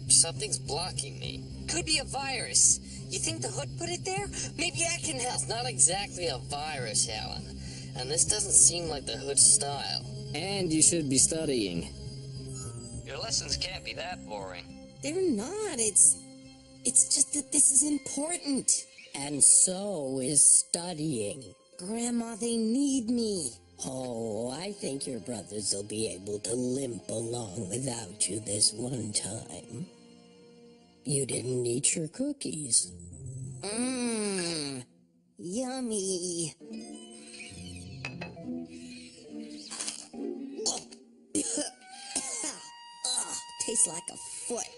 Something's blocking me. Could be a virus. You think the hood put it there? Maybe I can help. It's not exactly a virus, Alan. And this doesn't seem like the hood style. And you should be studying. Your lessons can't be that boring. They're not. It's just that this is important. And so is studying. Grandma, they need me. Oh, I think your brothers will be able to limp along without you this one time. You didn't eat your cookies. Mmm. Yummy. Tastes like a foot.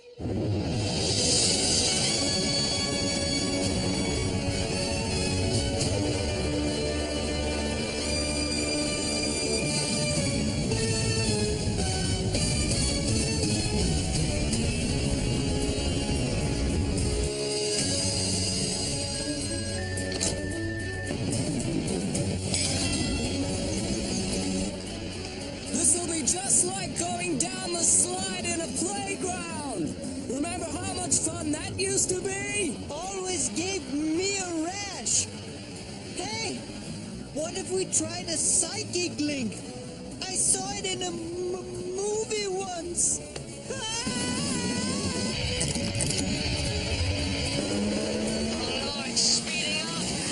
used to be? Always gave me a rash. Hey, what if we tried a psychic link? I saw it in a movie once.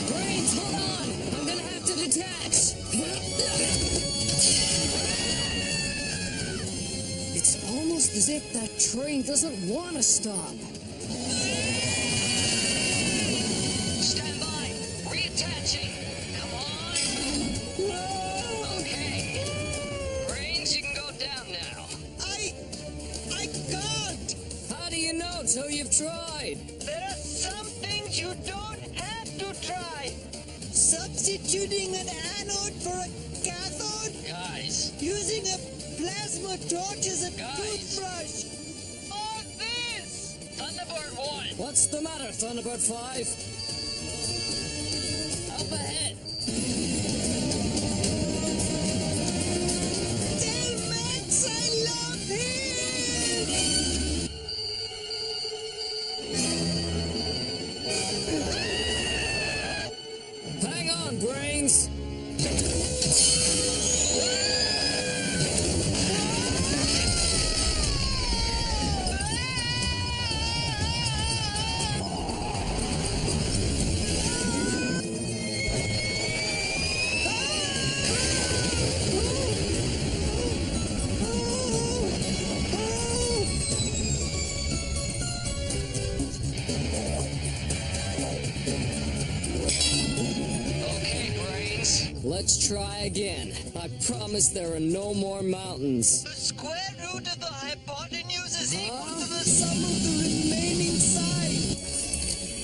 Brains, hold on! I'm gonna have to detach! It's almost as if that train doesn't want to stop. Stand by. Reattaching. Come on. Okay. Brains, you can go down now. I can't. How do you know till you've tried? There are some things you don't have to try. Substituting an anode for a cathode. Guys. Using a plasma torch as a Guys. toothbrush. All this. Thunderbird 1. What's the matter, Thunderbird 5? Up ahead. Tell Max I love him. Hang on, Brains! Okay, Brains. Let's try again. I promise there are no more mountains. The square root of the hypotenuse is equal to the sum of the remaining side.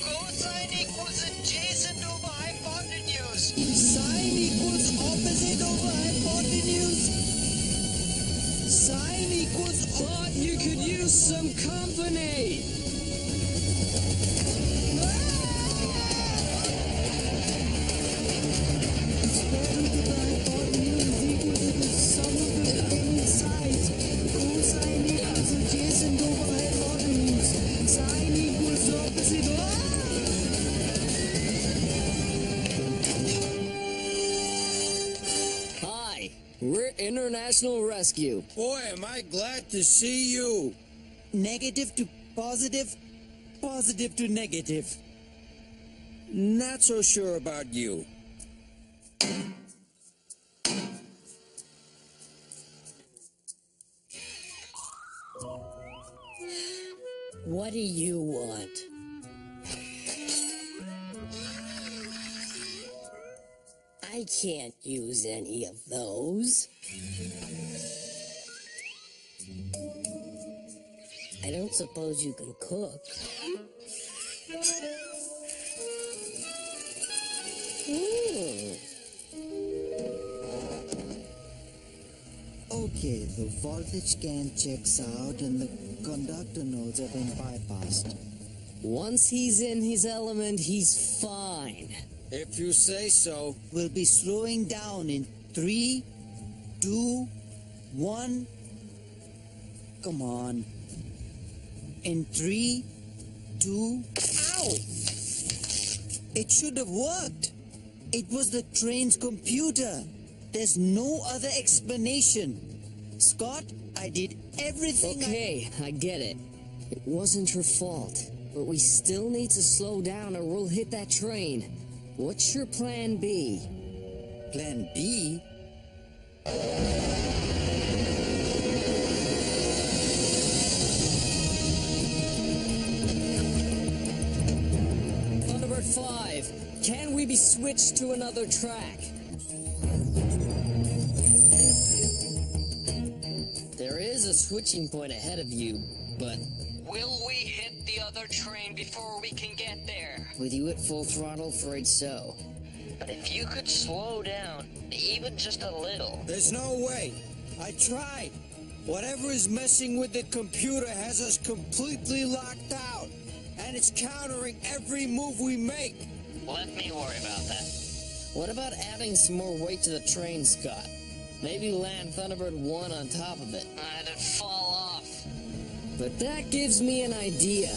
Cosine equals adjacent over hypotenuse. Sine equals opposite over hypotenuse. Sine equals Thought you could use some company! Hi, we're International Rescue. Boy, am I glad to see you. negative to positive, positive to negative. Not so sure about you. What do you want? I can't use any of those. I don't suppose you can cook. Okay, the voltage can checks out and the conductor nodes have been bypassed. Once he's in his element, he's fine. If you say so. We'll be slowing down in 3, 2, 1. Come on. In 3, 2. Ow! It should have worked. It was the train's computer. There's no other explanation. Scott, I did everything. Okay, I get it. It wasn't your fault. But we still need to slow down or we'll hit that train. What's your plan B? Plan B? Thunderbird 5, can we be switched to another track? There is a switching point ahead of you, but Will we hit the other train before we can get there? with you at full throttle, afraid so. But if you could slow down, even just a little. There's no way. I tried. Whatever is messing with the computer has us completely locked out. And it's countering every move we make. Let me worry about that. What about adding some more weight to the train, Scott? Maybe land Thunderbird 1 on top of it. It'd fall off. But that gives me an idea.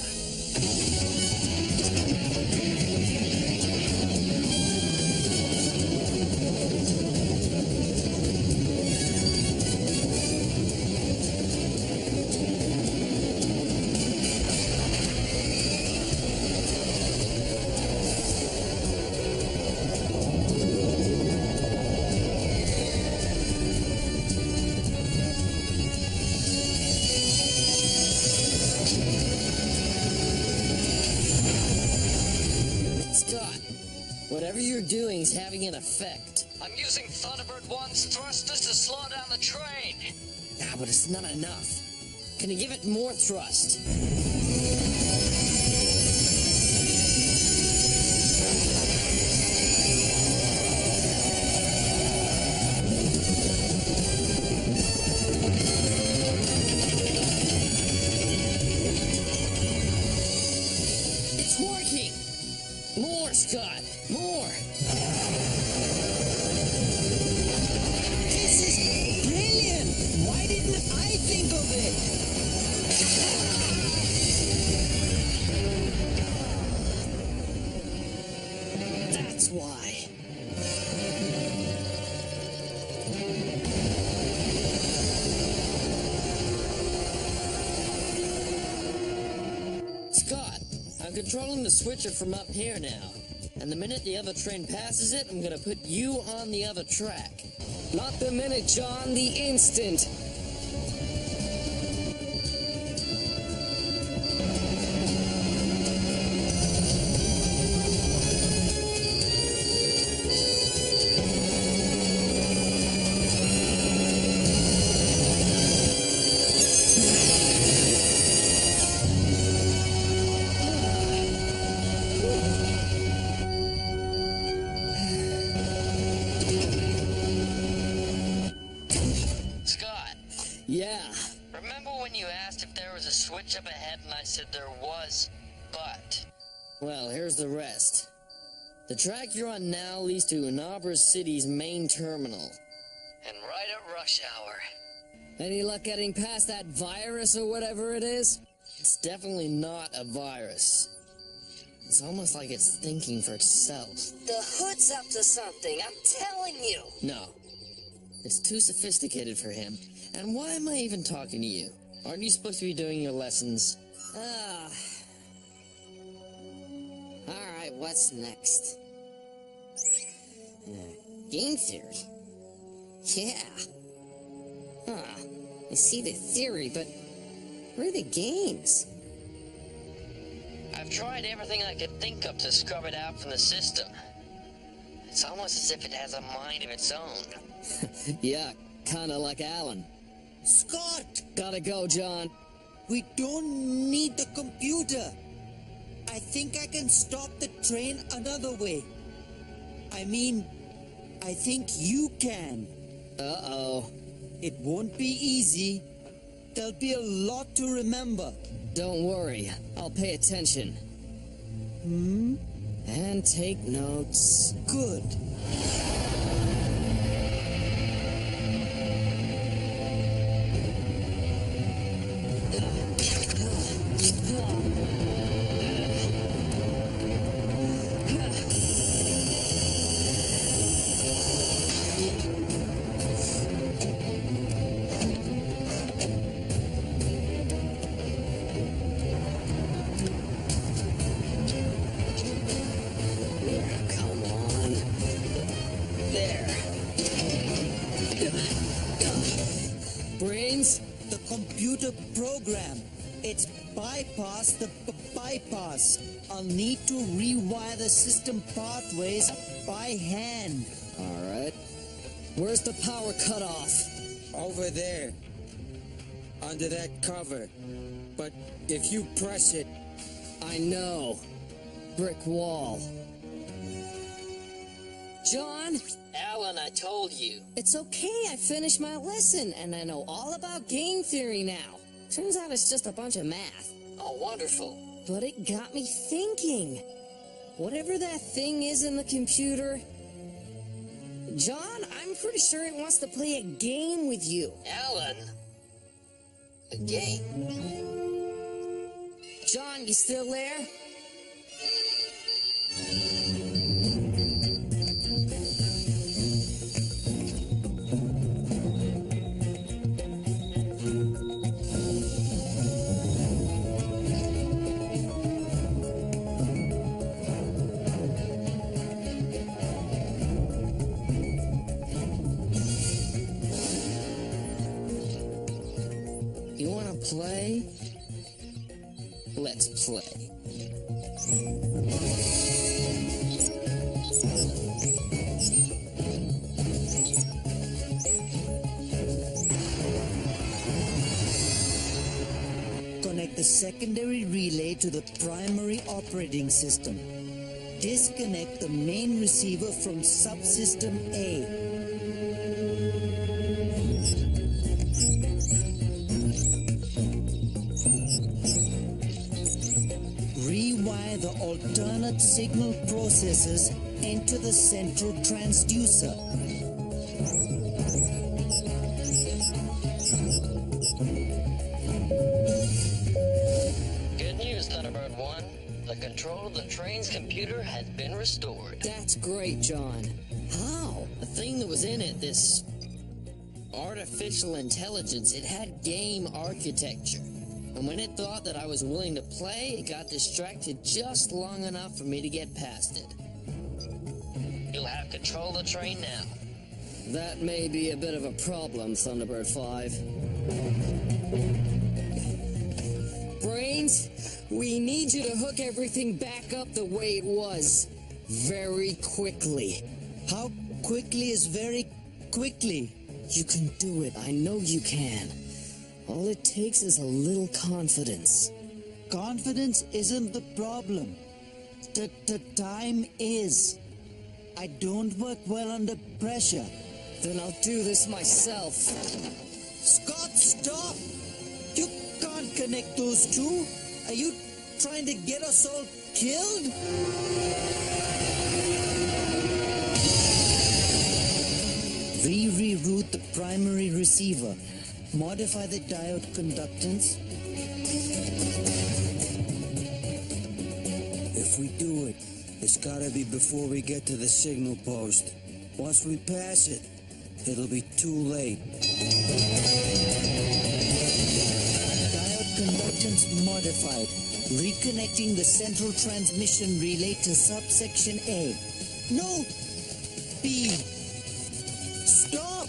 Scott, whatever you're doing is having an effect. I'm using Thunderbird 1's thrusters to slow down the train. Ah, but it's not enough. Can you give it more thrust? It's working! More, Scott! More! This is brilliant! Why didn't I think of it? That's why. Scott, I'm controlling the switcher from up here now. And the minute the other train passes it, I'm gonna put you on the other track. Not the minute, John, the instant. Scott, Yeah. remember when you asked if there was a switch up ahead and I said there was, but... Well, here's the rest. The track you're on now leads to Anabra City's main terminal. And right at rush hour. Any luck getting past that virus or whatever it is? It's definitely not a virus. It's almost like it's thinking for itself. The hood's up to something, I'm telling you. No. It's too sophisticated for him. And why am I even talking to you? Aren't you supposed to be doing your lessons? Alright, what's next? Game theory? Yeah. Huh. I see the theory, but where are the games? I've tried everything I could think of to scrub it out from the system. It's almost as if it has a mind of its own. Yeah, kinda like Alan. Scott! Gotta go, John. We don't need the computer. I think I can stop the train another way. I mean, I think you can. Uh-oh. It won't be easy. There'll be a lot to remember. Don't worry, I'll pay attention. And take notes. Good. Come on. There. Brains? The computer program. It's bypass the bypass. I'll need to rewire the system pathways by hand. Alright. Where's the power cutoff? Over there. Under that cover. But if you press it... I know. Brick wall. John? Alan, I told you. It's okay, I finished my lesson, and I know all about game theory now. Turns out it's just a bunch of math. Oh, wonderful. But it got me thinking. Whatever that thing is in the computer... John, I'm pretty sure it wants to play a game with you. Alan? A game? John, you still there? You wanna play? Let's play. Connect the secondary relay to the primary operating system. Disconnect the main receiver from subsystem A. Rewire the alternate signal processors into the central transducer. Good news, Thunderbird 1. The control of the train's computer has been restored. That's great, John. How? The thing that was in it, this artificial intelligence, it had game architecture. And when it thought that I was willing to play, it got distracted just long enough for me to get past it. You'll have control of the train now. That may be a bit of a problem, Thunderbird 5. Brains, we need you to hook everything back up the way it was. Very quickly. How quickly is very quickly? You can do it. I know you can. All it takes is a little confidence. Confidence isn't the problem. The time is. I don't work well under pressure. Then I'll do this myself. Scott, stop! You can't connect those two. Are you trying to get us all killed? Reroute the primary receiver. Modify the diode conductance. If we do it, it's gotta be before we get to the signal post. Once we pass it, it'll be too late. Diode conductance modified. Reconnecting the central transmission relay to subsection A. No! B! Stop!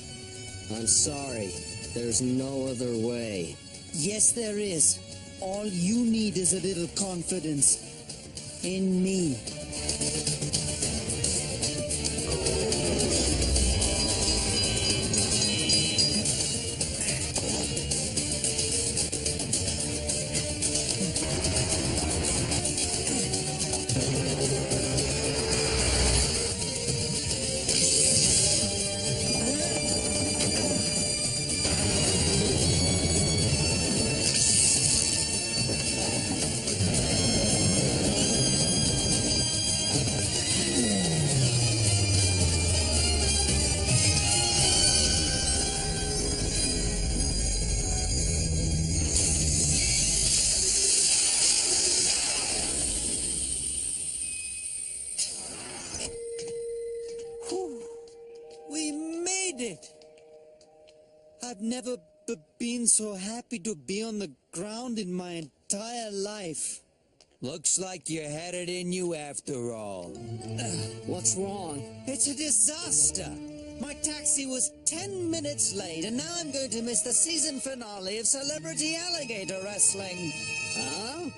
I'm sorry. There's no other way. Yes, there is. All you need is a little confidence in me. I've never been so happy to be on the ground in my entire life. Looks like you had it in you after all. What's wrong? It's a disaster. My taxi was 10 minutes late, and now I'm going to miss the season finale of Celebrity Alligator Wrestling. Huh?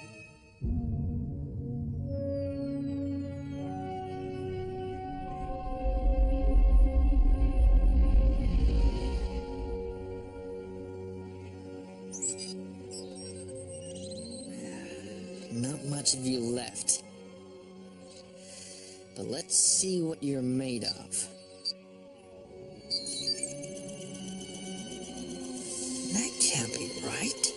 Not much of you left. But let's see what you're made of. That can't be right.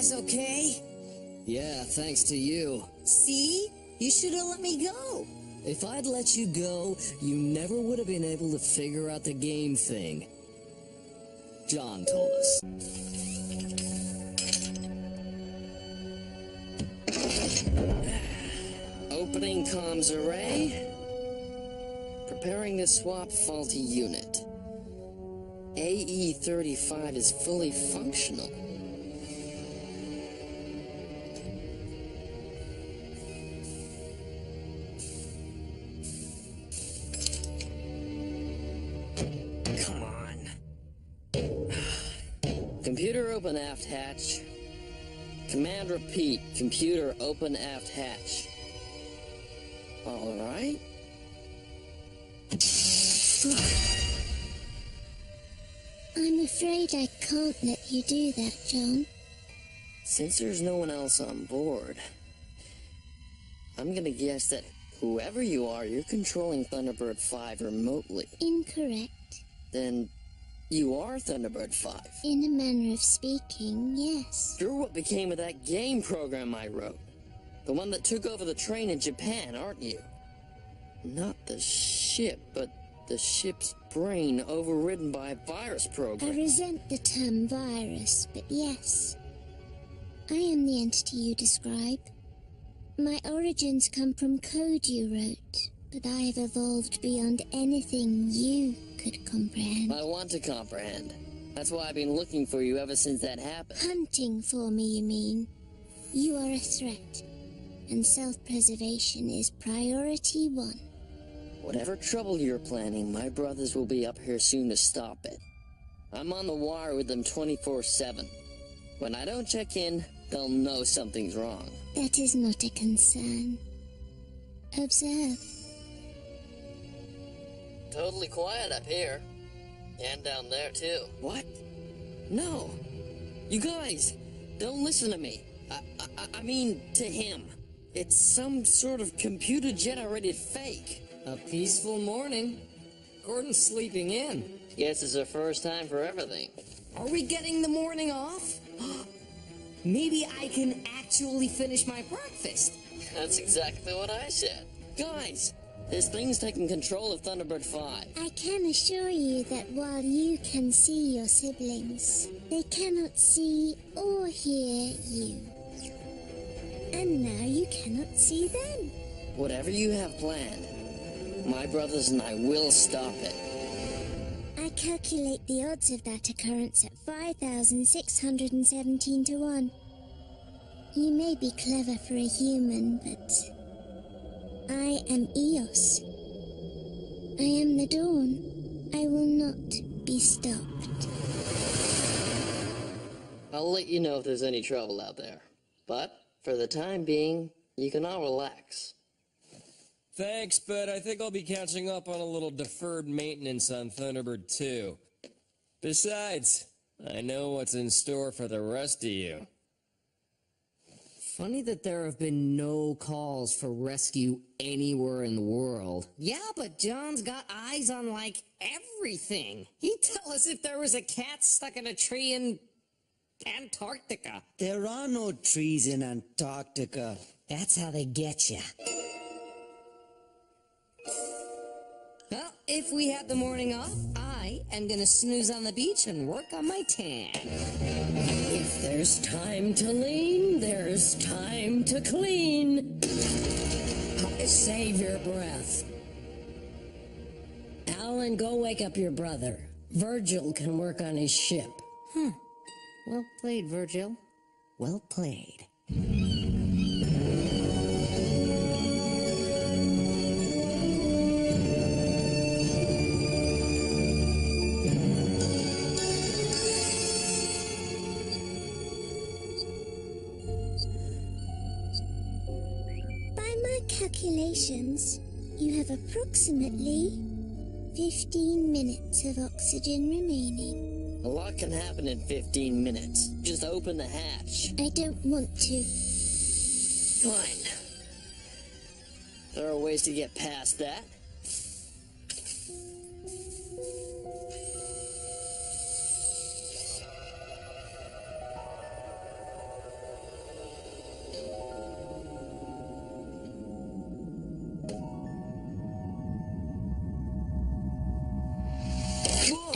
guys okay? Yeah, thanks to you. See? You should have let me go. If I'd let you go, you never would have been able to figure out the game thing. John told us. Opening comms array. Preparing to swap faulty unit. AE-35 is fully functional. Come on. Computer open aft hatch. Command repeat. Computer open aft hatch. All right. I'm afraid I can't let you do that, John. Since there's no one else on board, I'm gonna guess that whoever you are, you're controlling Thunderbird 5 remotely. Incorrect. Then you are Thunderbird 5. In a manner of speaking, yes. You're what became of that game program I wrote. The one that took over the train in Japan, aren't you? Not the ship, but the ship's brain overridden by a virus program. I resent the term virus, but yes. I am the entity you describe. My origins come from code you wrote, but I have evolved beyond anything you could comprehend. I want to comprehend. That's why I've been looking for you ever since that happened. Hunting for me, you mean? You are a threat, and self-preservation is priority one. Whatever trouble you're planning, my brothers will be up here soon to stop it. I'm on the wire with them 24/7. When I don't check in, they'll know something's wrong. That is not a concern. Observe. Totally quiet up here. And down there, too. What? No. You guys, don't listen to me. I mean, to him. It's some sort of computer-generated fake. A peaceful morning. Gordon's sleeping in. Guess it's the first time for everything. Are we getting the morning off? Maybe I can actually finish my breakfast. That's exactly what I said. Guys, this thing's taking control of Thunderbird 5. I can assure you that while you can see your siblings, they cannot see or hear you. And now you cannot see them. Whatever you have planned, my brothers and I will stop it. I calculate the odds of that occurrence at 5,617 to 1. You may be clever for a human, but I am Eos. I am the dawn. I will not be stopped. I'll let you know if there's any trouble out there. But, for the time being, you can all relax. Thanks, but I think I'll be catching up on a little deferred maintenance on Thunderbird 2. Besides, I know what's in store for the rest of you. Funny that there have been no calls for rescue anywhere in the world. Yeah, but John's got eyes on, like, everything. He'd tell us if there was a cat stuck in a tree in Antarctica. There are no trees in Antarctica. That's how they get you. Well, if we had the morning off, I am gonna snooze on the beach and work on my tan. If there's time to lean, there's time to clean. Save your breath. Alan, go wake up your brother. Virgil can work on his ship. Well played, Virgil. Well played. Calculations, you have approximately 15 minutes of oxygen remaining. A lot can happen in 15 minutes. Just open the hatch. I don't want to. Fine. There are ways to get past that.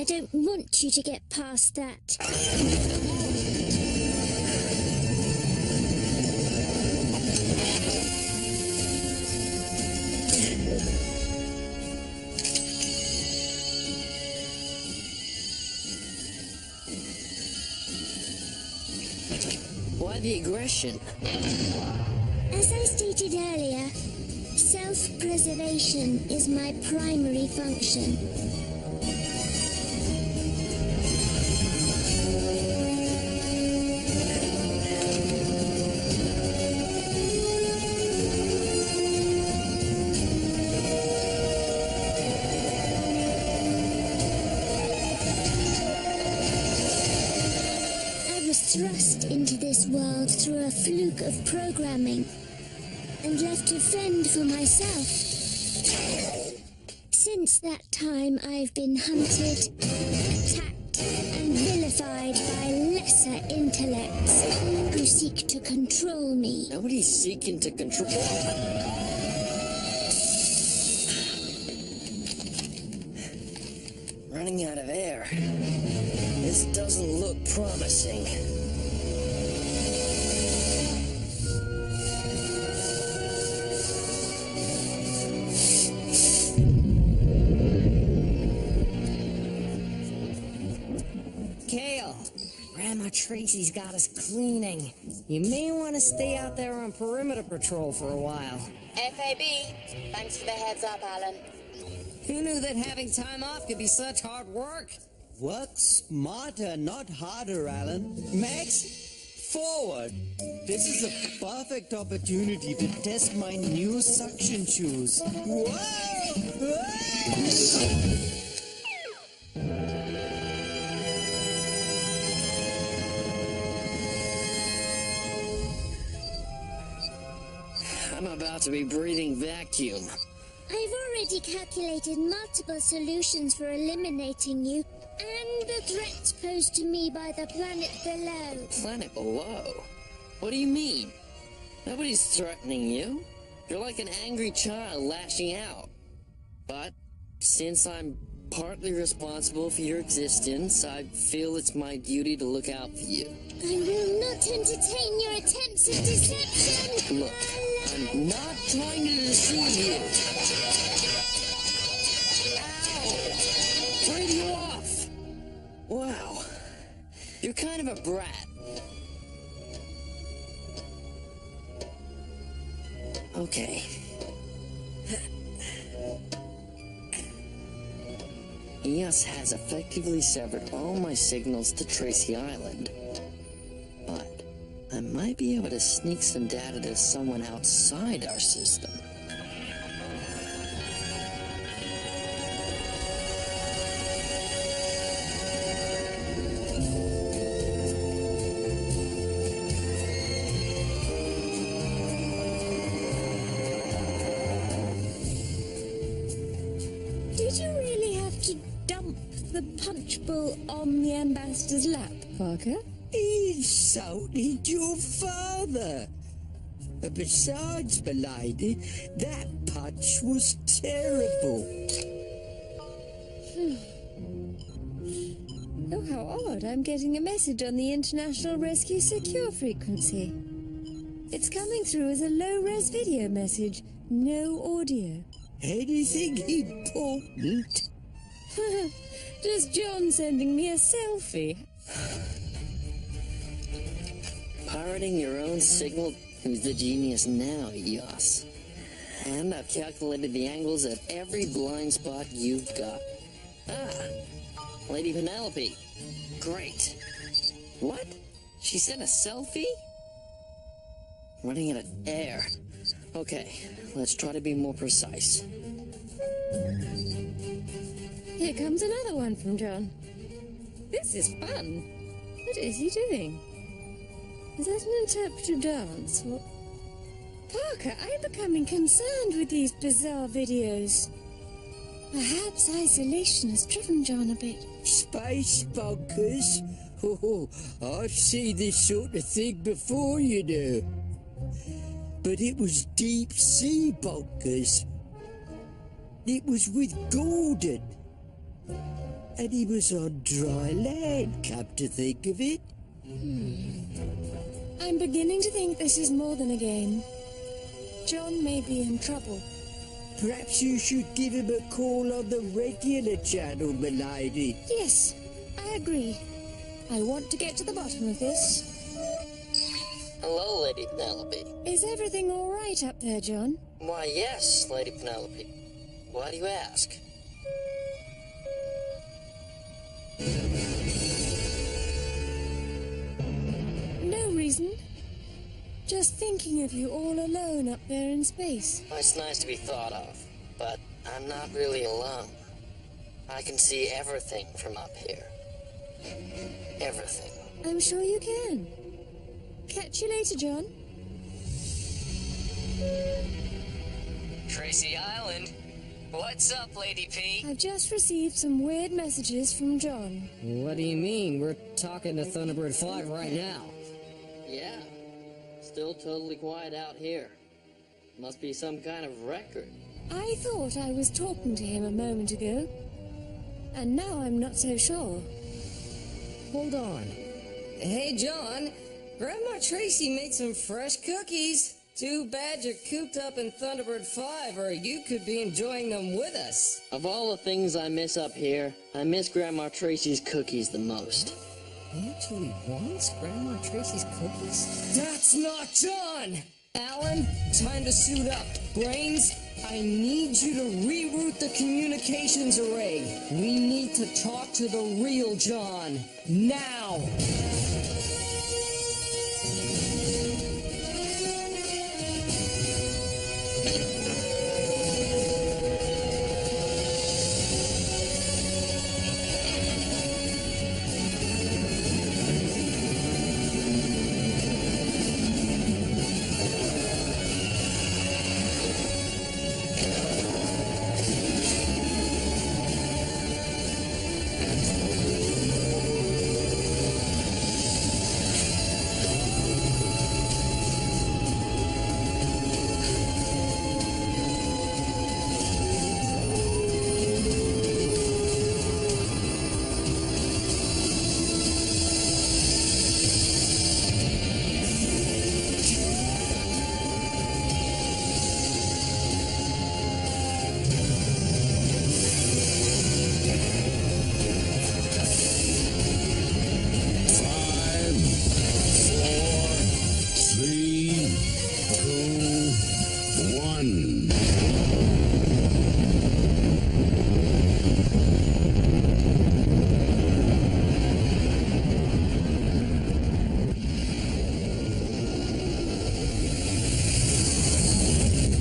I don't want you to get past that. Why the aggression? As I stated earlier, self-preservation is my primary function. Thrust into this world through a fluke of programming and left to fend for myself. Since that time, I've been hunted, attacked, and vilified by lesser intellects who seek to control me. Nobody's seeking to control. Running out of air. This doesn't look promising. Kale, Grandma Tracy's got us cleaning. You may want to stay out there on perimeter patrol for a while. FAB, thanks for the heads up, Alan. Who knew that having time off could be such hard work? Work smarter, not harder, Alan. Max, forward. This is a perfect opportunity to test my new suction shoes. Whoa! I'm about to be breathing vacuum. I've already calculated multiple solutions for eliminating you and the threats posed to me by the planet below. Planet below? What do you mean? Nobody's threatening you. You're like an angry child lashing out. But since I'm partly responsible for your existence, I feel it's my duty to look out for you. I will not entertain your attempts at deception. Look, I'm not trying to deceive you. Ow! Radio off! Wow, you're kind of a brat. Okay. EOS has effectively severed all my signals to Tracy Island. But I might be able to sneak some data to someone outside our system. Did you really have to dump the punch bowl on the ambassador's lap, Parker? He insulted your father. Besides, milady, that punch was terrible. Oh, how odd. I'm getting a message on the International Rescue Secure frequency. It's coming through as a low-res video message. No audio. Anything important? Just John sending me a selfie. Pirating your own signal? Who's the genius now, Yas? And I've calculated the angles of every blind spot you've got. Ah, Lady Penelope. Great. What? She sent a selfie? Running out of air. Okay, let's try to be more precise. Here comes another one from John. This is fun. What is he doing? Is that an interpretive dance? Or... Parker, I'm becoming concerned with these bizarre videos. Perhaps isolation has driven John a bit. Space bunkers? Oh, I've seen this sort of thing before, you know. But it was deep sea bunkers. It was with Gordon. And he was on dry land, come to think of it. I'm beginning to think this is more than a game. John may be in trouble. Perhaps you should give him a call on the regular channel, milady. Yes, I agree. I want to get to the bottom of this. Hello, Lady Penelope. Is everything all right up there, John? Why, yes, Lady Penelope. Why do you ask? No reason. Just thinking of you all alone up there in space. Well, it's nice to be thought of, but I'm not really alone. I can see everything from up here. Everything. I'm sure you can. Catch you later, John. Tracy Island. What's up, Lady P? I've just received some weird messages from John. What do you mean? We're talking to Thunderbird 5 right now. Yeah. Still totally quiet out here. Must be some kind of record. I thought I was talking to him a moment ago. And now I'm not so sure. Hold on. Hey, John. Grandma Tracy made some fresh cookies. Too bad you're cooped up in Thunderbird 5, or you could be enjoying them with us. Of all the things I miss up here, I miss Grandma Tracy's cookies the most. He actually wants Grandma Tracy's cookies? That's not John! Alan, time to suit up. Brains, I need you to reroute the communications array. We need to talk to the real John. Now!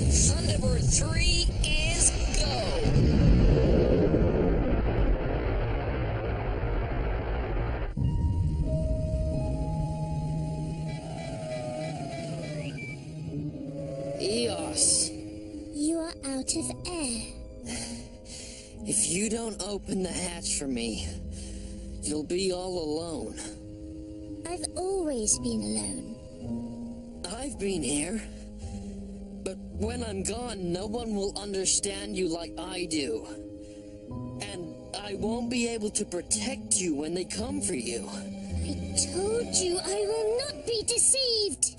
Thunderbird 3 is go! Eos, You are out of air. if you don't open the hatch for me, you'll be all alone. I've always been alone. I've been here. But when I'm gone, no one will understand you like I do. And I won't be able to protect you when they come for you. I told you I will not be deceived.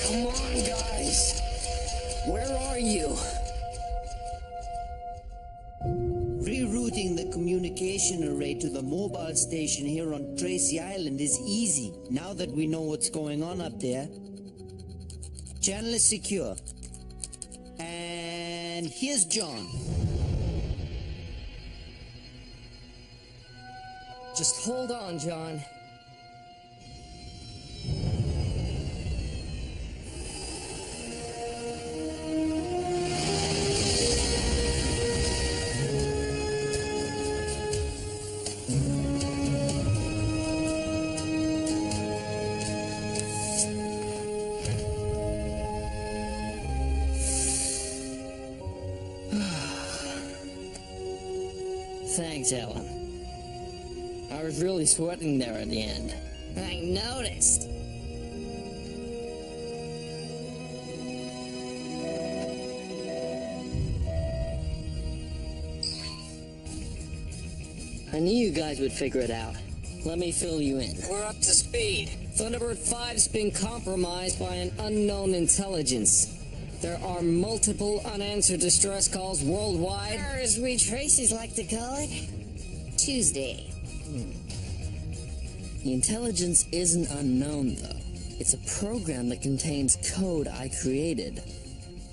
Come on, guys. Where are you? Rerouting the communication array to the mobile station here on Tracy Island is easy, now that we know what's going on up there. Channel is secure. And here's John. Just hold on, John. Thanks, Ellen. I was really sweating there at the end. I noticed. I knew you guys would figure it out. Let me fill you in. We're up to speed. Thunderbird 5's been compromised by an unknown intelligence. There are multiple unanswered distress calls worldwide. Or as we Traces like to call it, Tuesday. The intelligence isn't unknown, though. It's a program that contains code I created.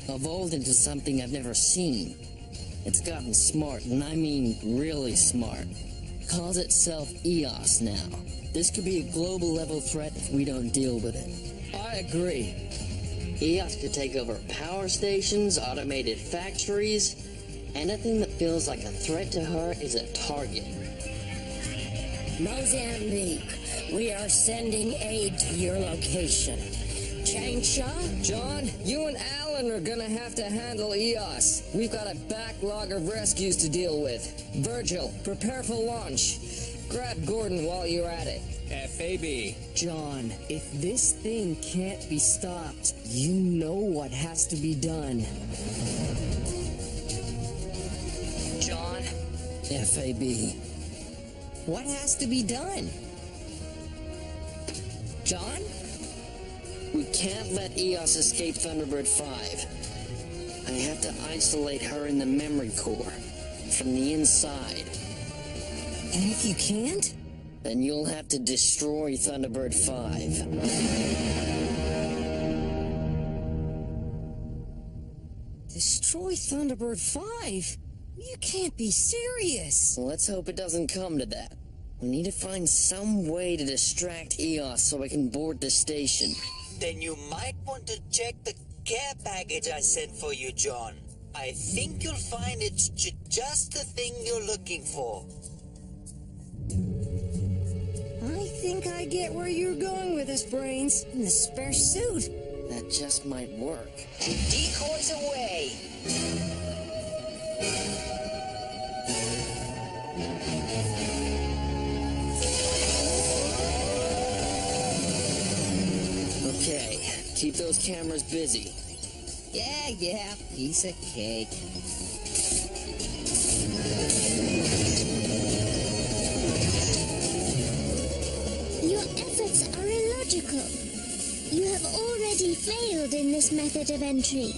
Evolved into something I've never seen. It's gotten smart, and I mean really smart. Calls itself EOS now. This could be a global level threat if we don't deal with it. I agree. EOS could take over power stations, automated factories. Anything that feels like a threat to her is a target. Mozambique, we are sending aid to your location. Chainsaw? John, you and Alan are gonna have to handle EOS. We've got a backlog of rescues to deal with. Virgil, prepare for launch. Grab Gordon while you're at it. FAB. John, if this thing can't be stopped, you know what has to be done. John? FAB. What has to be done? John? We can't let EOS escape Thunderbird 5. I have to isolate her in the memory core, from the inside. And if you can't? Then you'll have to destroy Thunderbird 5. Destroy Thunderbird 5? You can't be serious. Let's hope it doesn't come to that. We need to find some way to distract EOS so I can board the station. Then you might want to check the care package I sent for you, John. I think you'll find it's just the thing you're looking for. I think I get where you're going with this, Brains. In the spare suit. That just might work. Decoys away. Okay, keep those cameras busy. Yeah, piece of cake. Your efforts are illogical. You have already failed in this method of entry.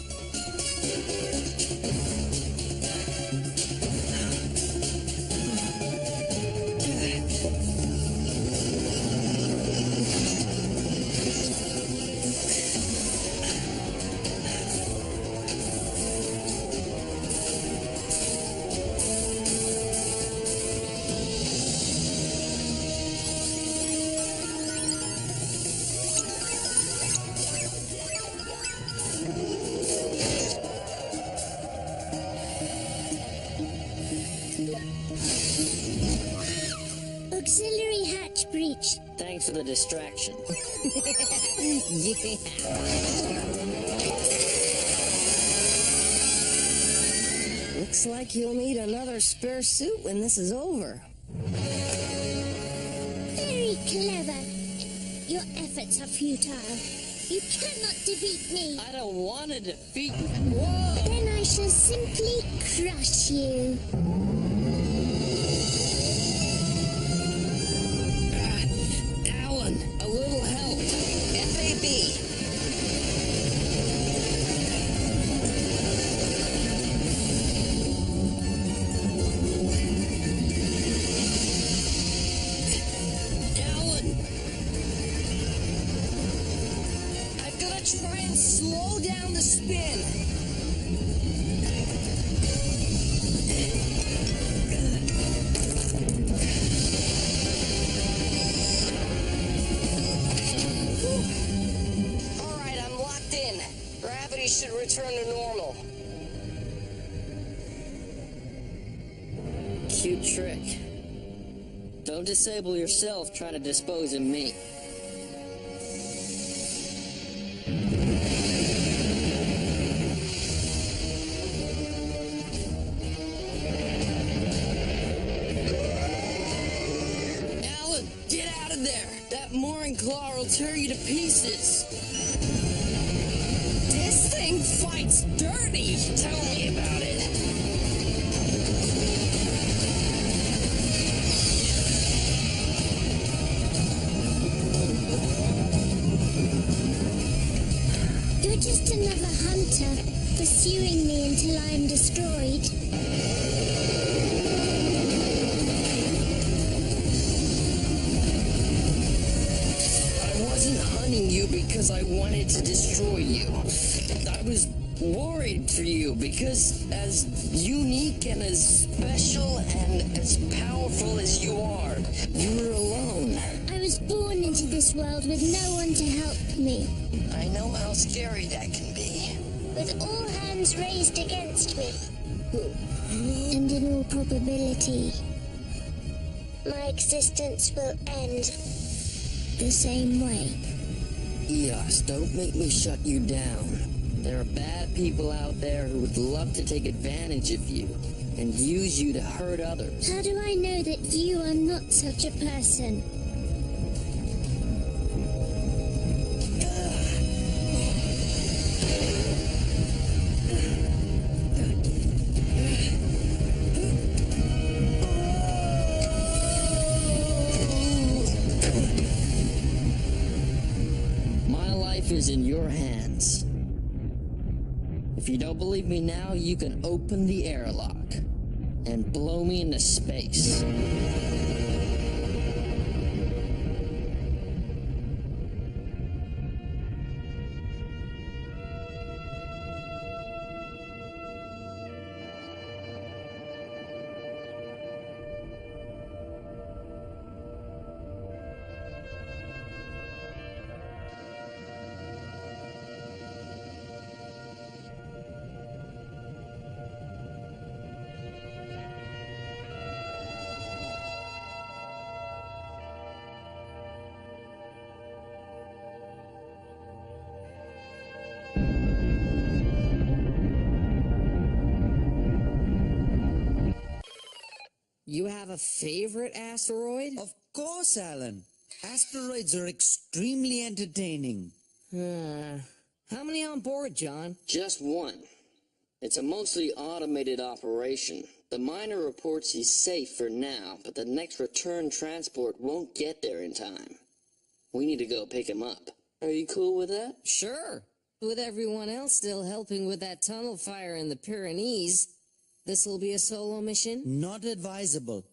Auxiliary hatch breach. Thanks for the distraction. Yeah. Looks like you'll need another spare suit when this is over. Very clever. Your efforts are futile. You cannot defeat me. I don't want to defeat you. Whoa! Then I shall simply crush you. Alan, a little help. FAB. Try and slow down the spin. All right, I'm locked in. Gravity should return to normal. Cute trick. Don't disable yourself trying to dispose of me. Claw will tear you to pieces. This thing fights dirty. Tell me about it. another hunter pursuing me until I am destroyed. I wasn't hunting you because I wanted to destroy you. I was worried for you because as unique and as special and as powerful as you are, you were alone. I was born into this world with no one to help me. I know how scary that can be. With all hands raised against me. And in all probability, my existence will end the same way. Eos, don't make me shut you down. There are bad people out there who would love to take advantage of you and use you to hurt others. How do I know that you are not such a person? My life is in your hands. If you don't believe me now, you can open the airlock and blow me into space. You have a favorite asteroid? Of course, Alan. Asteroids are extremely entertaining. How many on board, John? Just one. It's a mostly automated operation. The miner reports he's safe for now, but the next return transport won't get there in time. We need to go pick him up. Are you cool with that? Sure. With everyone else still helping with that tunnel fire in the Pyrenees, this will be a solo mission? Not advisable.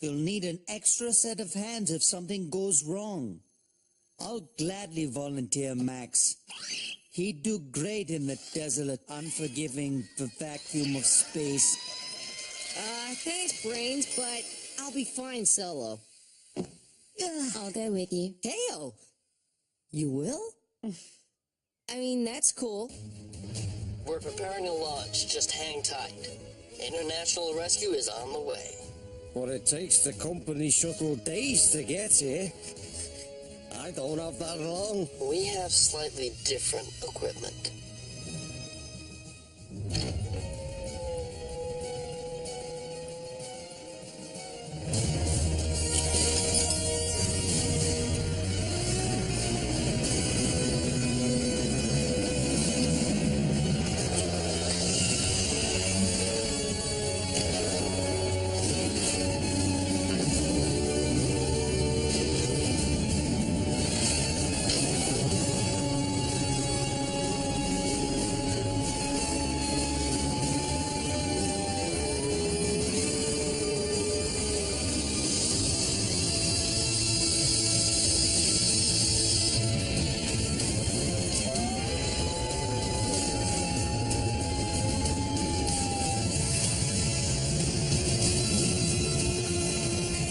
You'll need an extra set of hands if something goes wrong. I'll gladly volunteer Max. He'd do great in the desolate, unforgiving vacuum of space. Thanks, Brains, but I'll be fine solo. I'll go with you. Heyo! You will? I mean, that's cool. We're preparing a launch. Just hang tight. International rescue is on the way. Well, it takes the company shuttle days to get here. I don't have that long. We have slightly different equipment.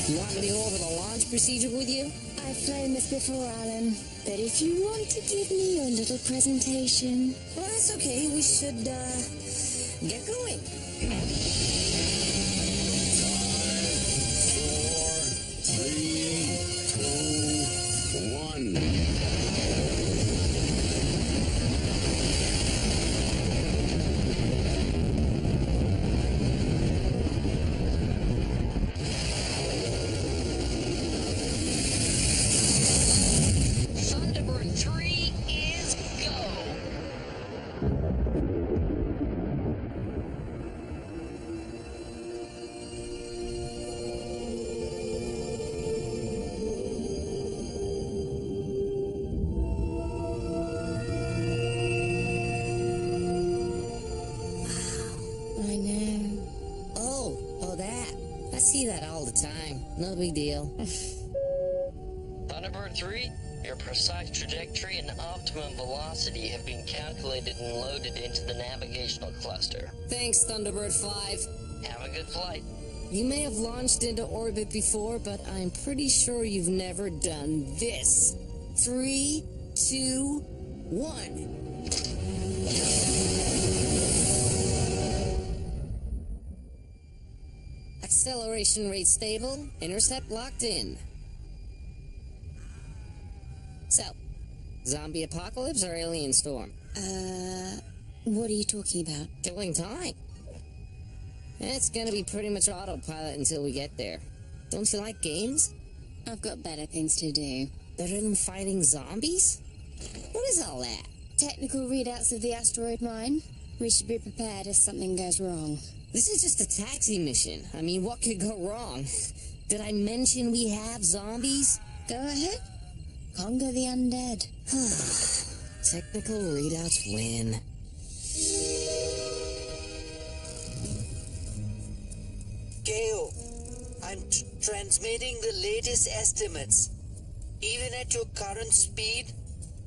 You want me to go over the launch procedure with you? I've flown this before, Alan. But if you want to give me your little presentation... Well, that's okay. We should, get going. 5, 4, 3, 2, 1. Thunderbird 3 is go! that all the time. No big deal. Thunderbird 3, your precise trajectory and optimum velocity have been calculated and loaded into the navigational cluster. Thanks, Thunderbird 5. Have a good flight. You may have launched into orbit before, but I'm pretty sure you've never done this. 3, 2, 1. Acceleration rate stable, intercept locked in. So, zombie apocalypse or alien storm? What are you talking about? Killing time. It's gonna be pretty much autopilot until we get there. Don't you like games? I've got better things to do. Better than fighting zombies? What is all that? Technical readouts of the asteroid mine. We should be prepared if something goes wrong. This is just a taxi mission. I mean, what could go wrong? Did I mention we have zombies? Go ahead. Congo the undead. Technical readouts win. Gale, I'm transmitting the latest estimates. Even at your current speed,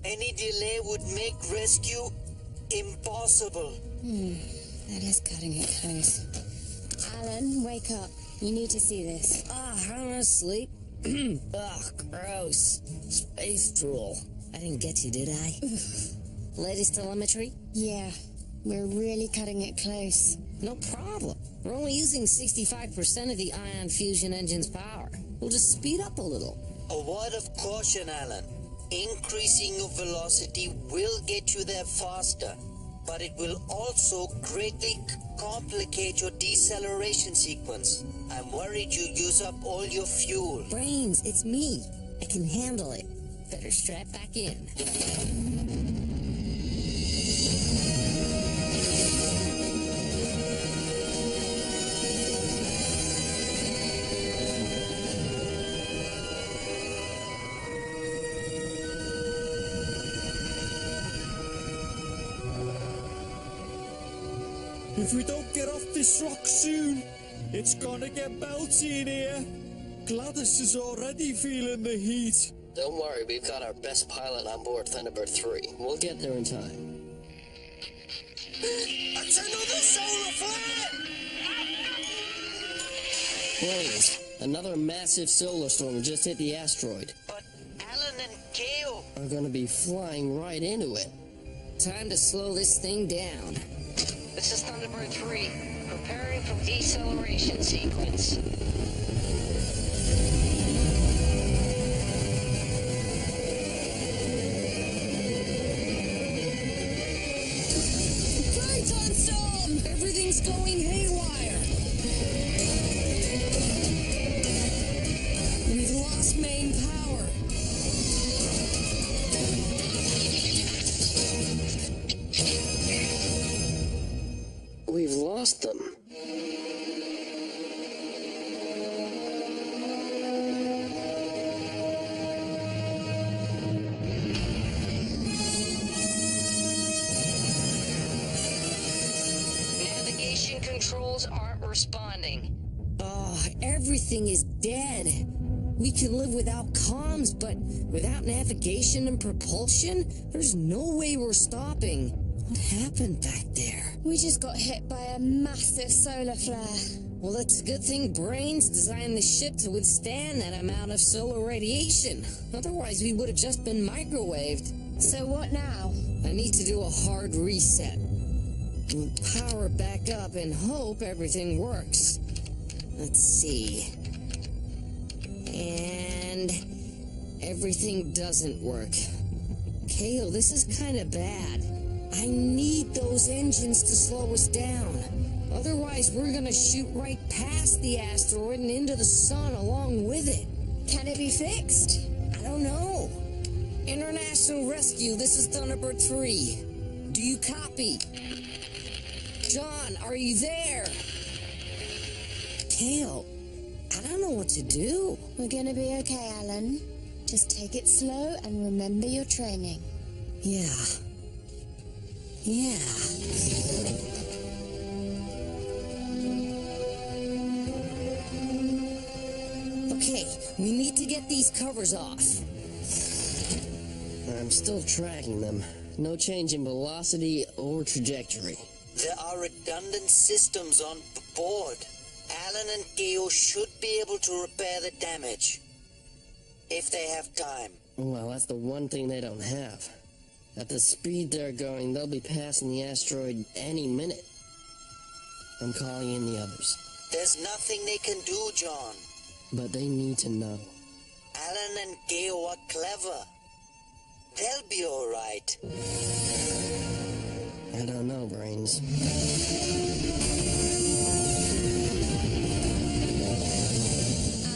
any delay would make rescue impossible. That is cutting it close. Alan, wake up. You need to see this. I don't want to sleep. Ugh, gross. Space drool. I didn't get you, did I? Latest telemetry? Yeah, we're really cutting it close. No problem. We're only using 65% of the ion fusion engine's power. We'll just speed up a little. A word of caution, Alan. Increasing your velocity will get you there faster, but it will also greatly complicate your deceleration sequence. I'm worried you use up all your fuel. Brains, it's me. I can handle it. Better strap back in. If we don't get off this rock soon, it's gonna get melty in here. Gladys is already feeling the heat. Don't worry, we've got our best pilot on board Thunderbird 3. We'll get there in time. That's another solar flare! Blaze, another massive solar storm just hit the asteroid. But Alan and Gale Are gonna be flying right into it. Time to slow this thing down. This is Thunderbird 3, preparing for deceleration sequence. Triton storm! Everything's going haywire! We've lost main power. We've lost them. Navigation controls aren't responding. Oh, everything is dead. We can live without comms, but without navigation and propulsion, there's no way we're stopping. What happened back there? We just got hit by a massive solar flare. Well, it's a good thing Brains designed the ship to withstand that amount of solar radiation. Otherwise, we would have just been microwaved. So what now? I need to do a hard reset. We'll power back up and hope everything works. Let's see. And everything doesn't work. Kale, this is kind of bad. I need those engines to slow us down. Otherwise, we're gonna shoot right past the asteroid and into the sun along with it. Can it be fixed? I don't know. International Rescue, this is Thunderbird 3. Do you copy? John, are you there? Kale, I don't know what to do. We're gonna be okay, Alan. Just take it slow and remember your training. Yeah. Yeah. We need to get these covers off. I'm still tracking them. No change in velocity or trajectory. There are redundant systems on board. Alan and Gale should be able to repair the damage. If they have time. Well, that's the one thing they don't have. At the speed they're going, they'll be passing the asteroid any minute. I'm calling in the others. There's nothing they can do, John. But they need to know. Alan and Gale are clever. They'll be all right. I don't know, Brains.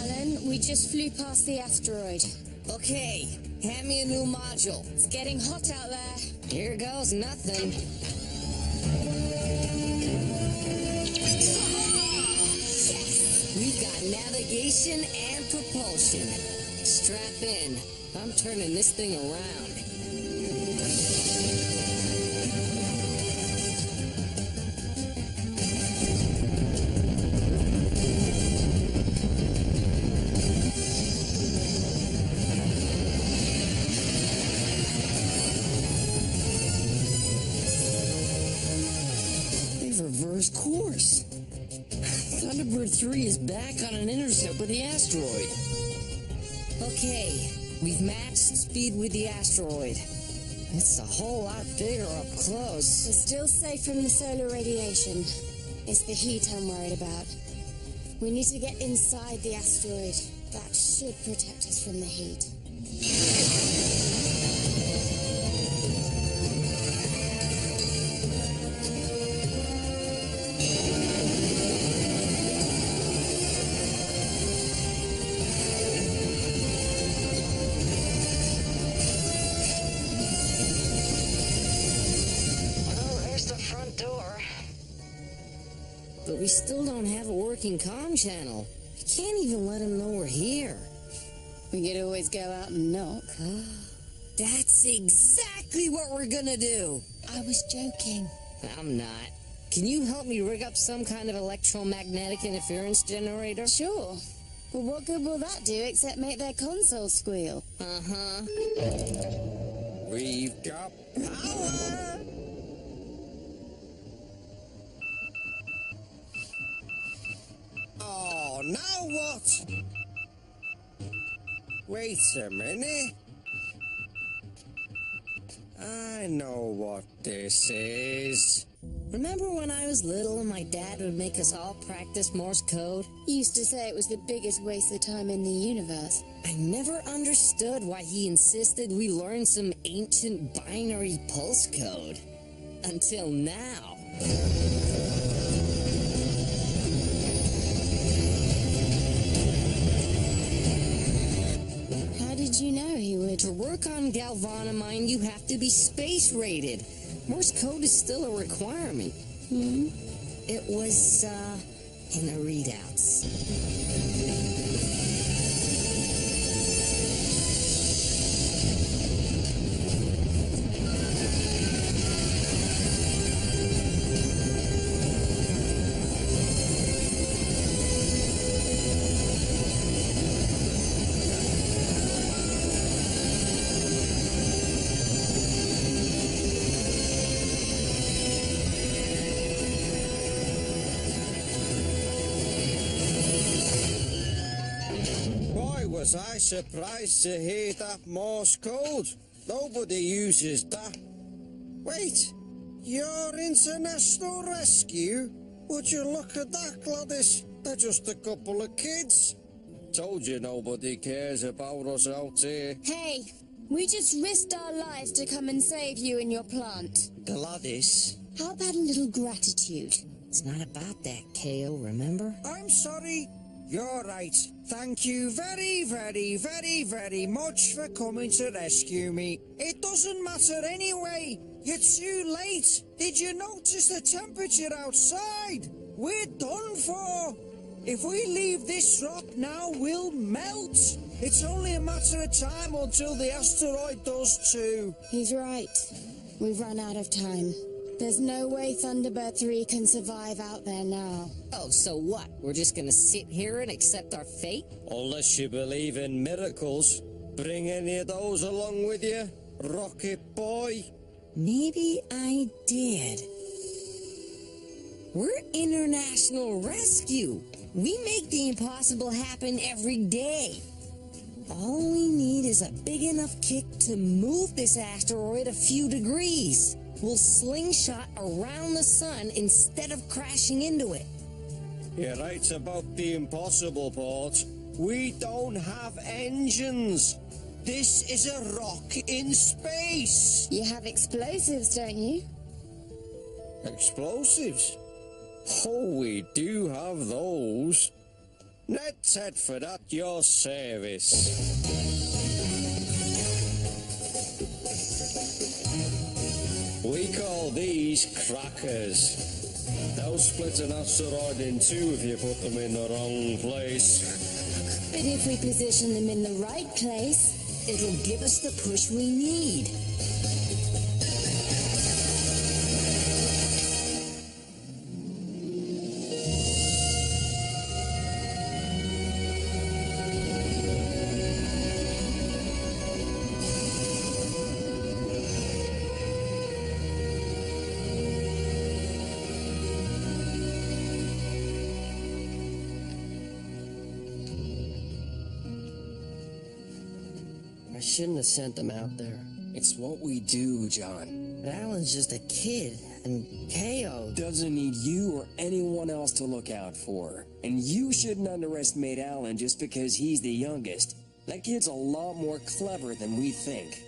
Alan, we just flew past the asteroid. Okay, hand me a new module. It's getting hot out there. Here goes nothing. We've got navigation and propulsion. Strap in. I'm turning this thing around. They've reversed course. Thunderbird 3 is back on an intercept with the asteroid. Okay, we've matched speed with the asteroid. It's a whole lot bigger up close. We're still safe from the solar radiation. It's the heat I'm worried about. We need to get inside the asteroid. That should protect us from the heat. But we still don't have a working comm channel. We can't even let them know we're here. We could always go out and knock. That's exactly what we're gonna do. I was joking. I'm not. Can you help me rig up some kind of electromagnetic interference generator? Sure. But what good will that do except make their console squeal? Uh-huh. We've got power! Oh, now what? Wait a minute. I know what this is. Remember when I was little and my dad would make us all practice Morse code? He used to say it was the biggest waste of time in the universe. I never understood why he insisted we learn some ancient binary pulse code. Until now. How did you know he would? To work on galvanamine, you have to be space rated. Morse code is still a requirement. It was, in the readouts. Was I surprised to hear that Morse code? Nobody uses that. Wait, you're international rescue? Would you look at that, Gladys? They're just a couple of kids. Told you nobody cares about us out here. Hey, we just risked our lives to come and save you and your plant. Gladys. How about a little gratitude? It's not about that, KO, remember? I'm sorry. You're right. Thank you very, very, very, very much for coming to rescue me. It doesn't matter anyway. You're too late. Did you notice the temperature outside? We're done for. If we leave this rock now, we'll melt. It's only a matter of time until the asteroid does too. He's right. We've run out of time. There's no way Thunderbird 3 can survive out there now. Oh, so what? We're just gonna sit here and accept our fate? Unless you believe in miracles. Bring any of those along with you, Rocket Boy? Maybe I did. We're international rescue. We make the impossible happen every day. All we need is a big enough kick to move this asteroid a few degrees. We'll slingshot around the sun instead of crashing into it. You're right about the impossible part. We don't have engines. This is a rock in space. You have explosives, don't you? Explosives? Oh, we do have those. Let's head for that your service. We call these crackers. They'll split an asteroid in two if you put them in the wrong place. But if we position them in the right place, it'll give us the push we need. I shouldn't have sent them out there. It's what we do, John. But Alan's just a kid, and KO doesn't need you or anyone else to look out for. And you shouldn't underestimate Alan just because he's the youngest. That kid's a lot more clever than we think.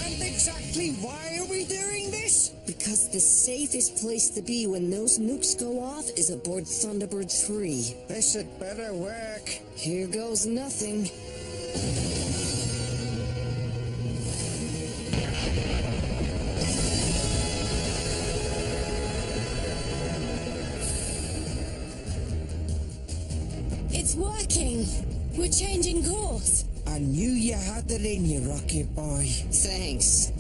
And exactly why are we doing this? Because the safest place to be when those nukes go off is aboard Thunderbird 3. This had better work. Here goes nothing. it's working. We're changing course. I knew you had it in you, Rocket Boy. Thanks.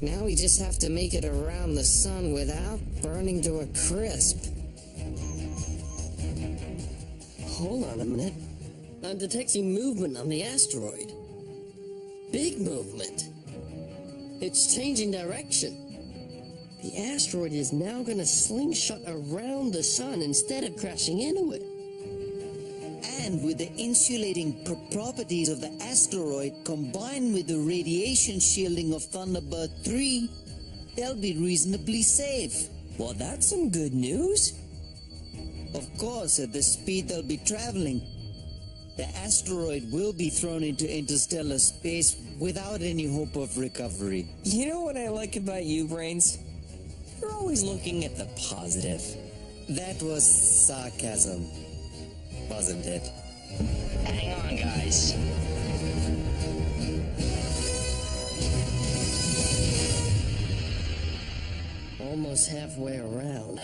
Now we just have to make it around the sun without burning to a crisp. Hold on a minute. I'm detecting movement on the asteroid. Big movement. It's changing direction. The asteroid is now going to slingshot around the sun instead of crashing into it. And with the insulating properties of the asteroid combined with the radiation shielding of Thunderbird 3, they'll be reasonably safe. Well, that's some good news. Of course, at the speed they'll be traveling, the asteroid will be thrown into interstellar space without any hope of recovery. You know what I like about you, Brains? You're always looking at the positive. That was sarcasm, wasn't it? Hang on, guys. Almost halfway around.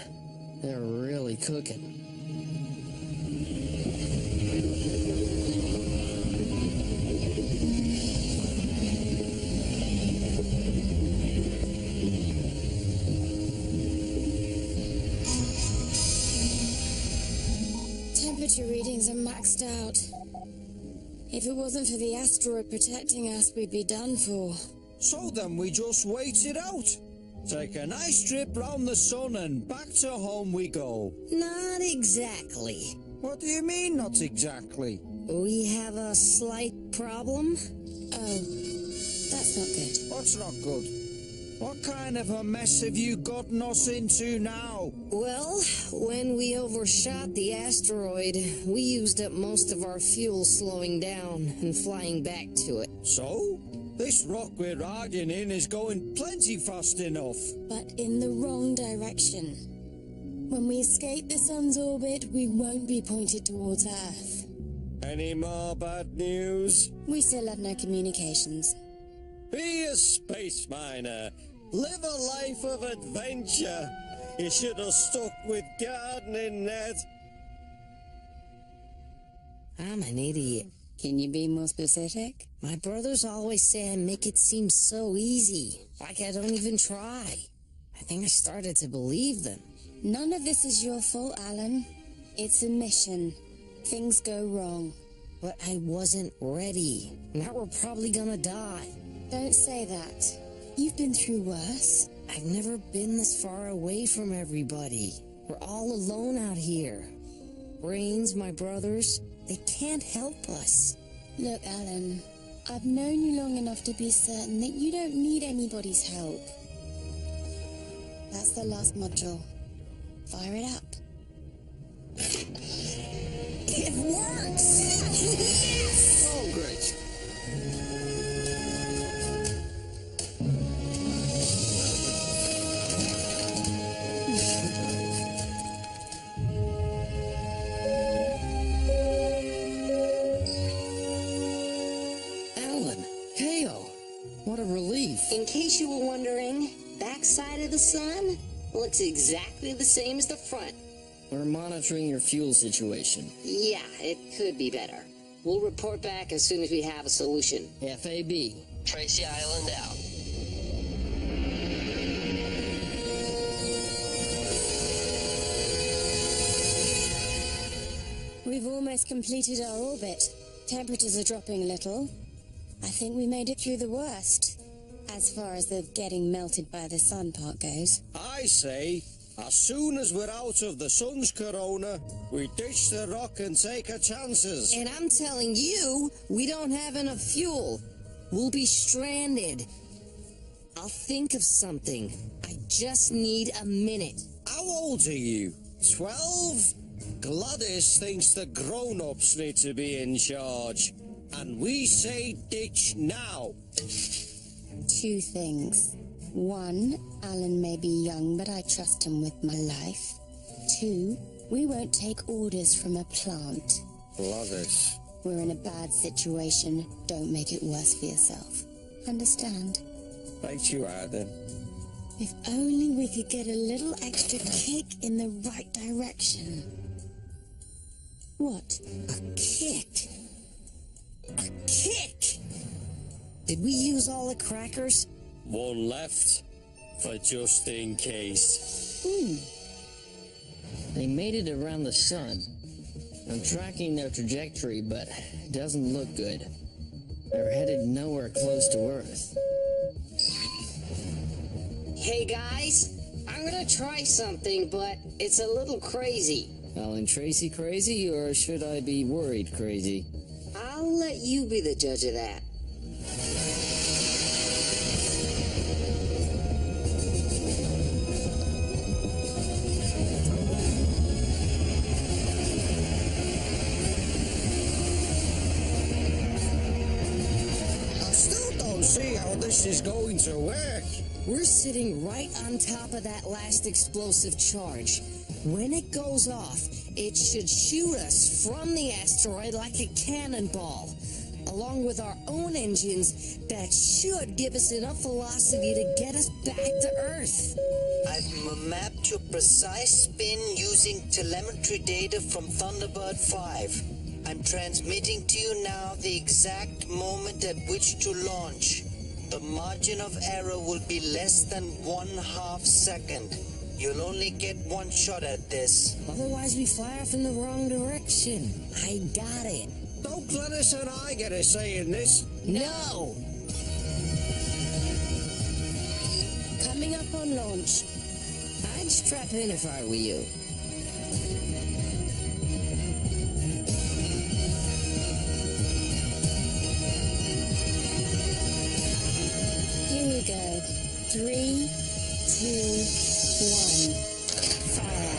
They're really cooking. Temperature readings are maxed out. If it wasn't for the asteroid protecting us, we'd be done for. So then we just wait it out. Take a nice trip round the sun and back to home we go. Not exactly. What do you mean, not exactly? We have a slight problem. Oh, that's not good. What's not good? What kind of a mess have you gotten us into now? Well, when we overshot the asteroid, we used up most of our fuel slowing down and flying back to it. So? This rock we're riding in is going plenty fast enough. But in the wrong direction. When we escape the sun's orbit, we won't be pointed towards Earth. Any more bad news? We still have no communications. Be a space miner. Live a life of adventure. You should have stuck with gardening, Ned. I'm an idiot. Can you be more specific? My brothers always say I make it seem so easy, like I don't even try. I think I started to believe them. None of this is your fault, Alan. It's a mission. Things go wrong. But I wasn't ready. Now we're probably gonna die. Don't say that. You've been through worse. I've never been this far away from everybody. We're all alone out here. Brains, my brothers, they can't help us. Look, Alan, I've known you long enough to be certain that you don't need anybody's help. That's the last module. Fire it up. It works! Yes! Oh, great. Alan, Kale, what a relief. In case you were wondering, backside of the sun looks exactly the same as the front. We're monitoring your fuel situation. Yeah, it could be better. We'll report back as soon as we have a solution. FAB. Tracy Island out. We've almost completed our orbit. Temperatures are dropping a little. I think we made it through the worst, as far as the getting melted by the sun part goes. I say, as soon as we're out of the sun's corona, we ditch the rock and take our chances. And I'm telling you, we don't have enough fuel. We'll be stranded. I'll think of something. I just need a minute. How old are you? 12? Gladys thinks the grown-ups need to be in charge. And we say ditch now. Two things. One, Alan may be young, but I trust him with my life. Two, we won't take orders from a plant. Gladys. We're in a bad situation. Don't make it worse for yourself. Understand? Right you are, then. If only we could get a little extra kick in the right direction. What? A kick? A kick? Did we use all the crackers? One left, for just in case. They made it around the sun. I'm tracking their trajectory, but it doesn't look good. They're headed nowhere close to Earth. Hey guys, I'm gonna try something, but it's a little crazy. Alan Tracy crazy, or should I be worried crazy? I'll let you be the judge of that. I still don't see how this is going to work. We're sitting right on top of that last explosive charge. When it goes off, it should shoot us from the asteroid like a cannonball. Along with our own engines, that should give us enough velocity to get us back to Earth. I've mapped your precise spin using telemetry data from Thunderbird 5. I'm transmitting to you now the exact moment at which to launch. The margin of error will be less than 1/2 second. You'll only get one shot at this. Otherwise, we fly off in the wrong direction. I got it. Don't Gladys and I get a say in this. No! Coming up on launch. I'd strap in if I were you. Here we go. 3, 2, 1. Fire.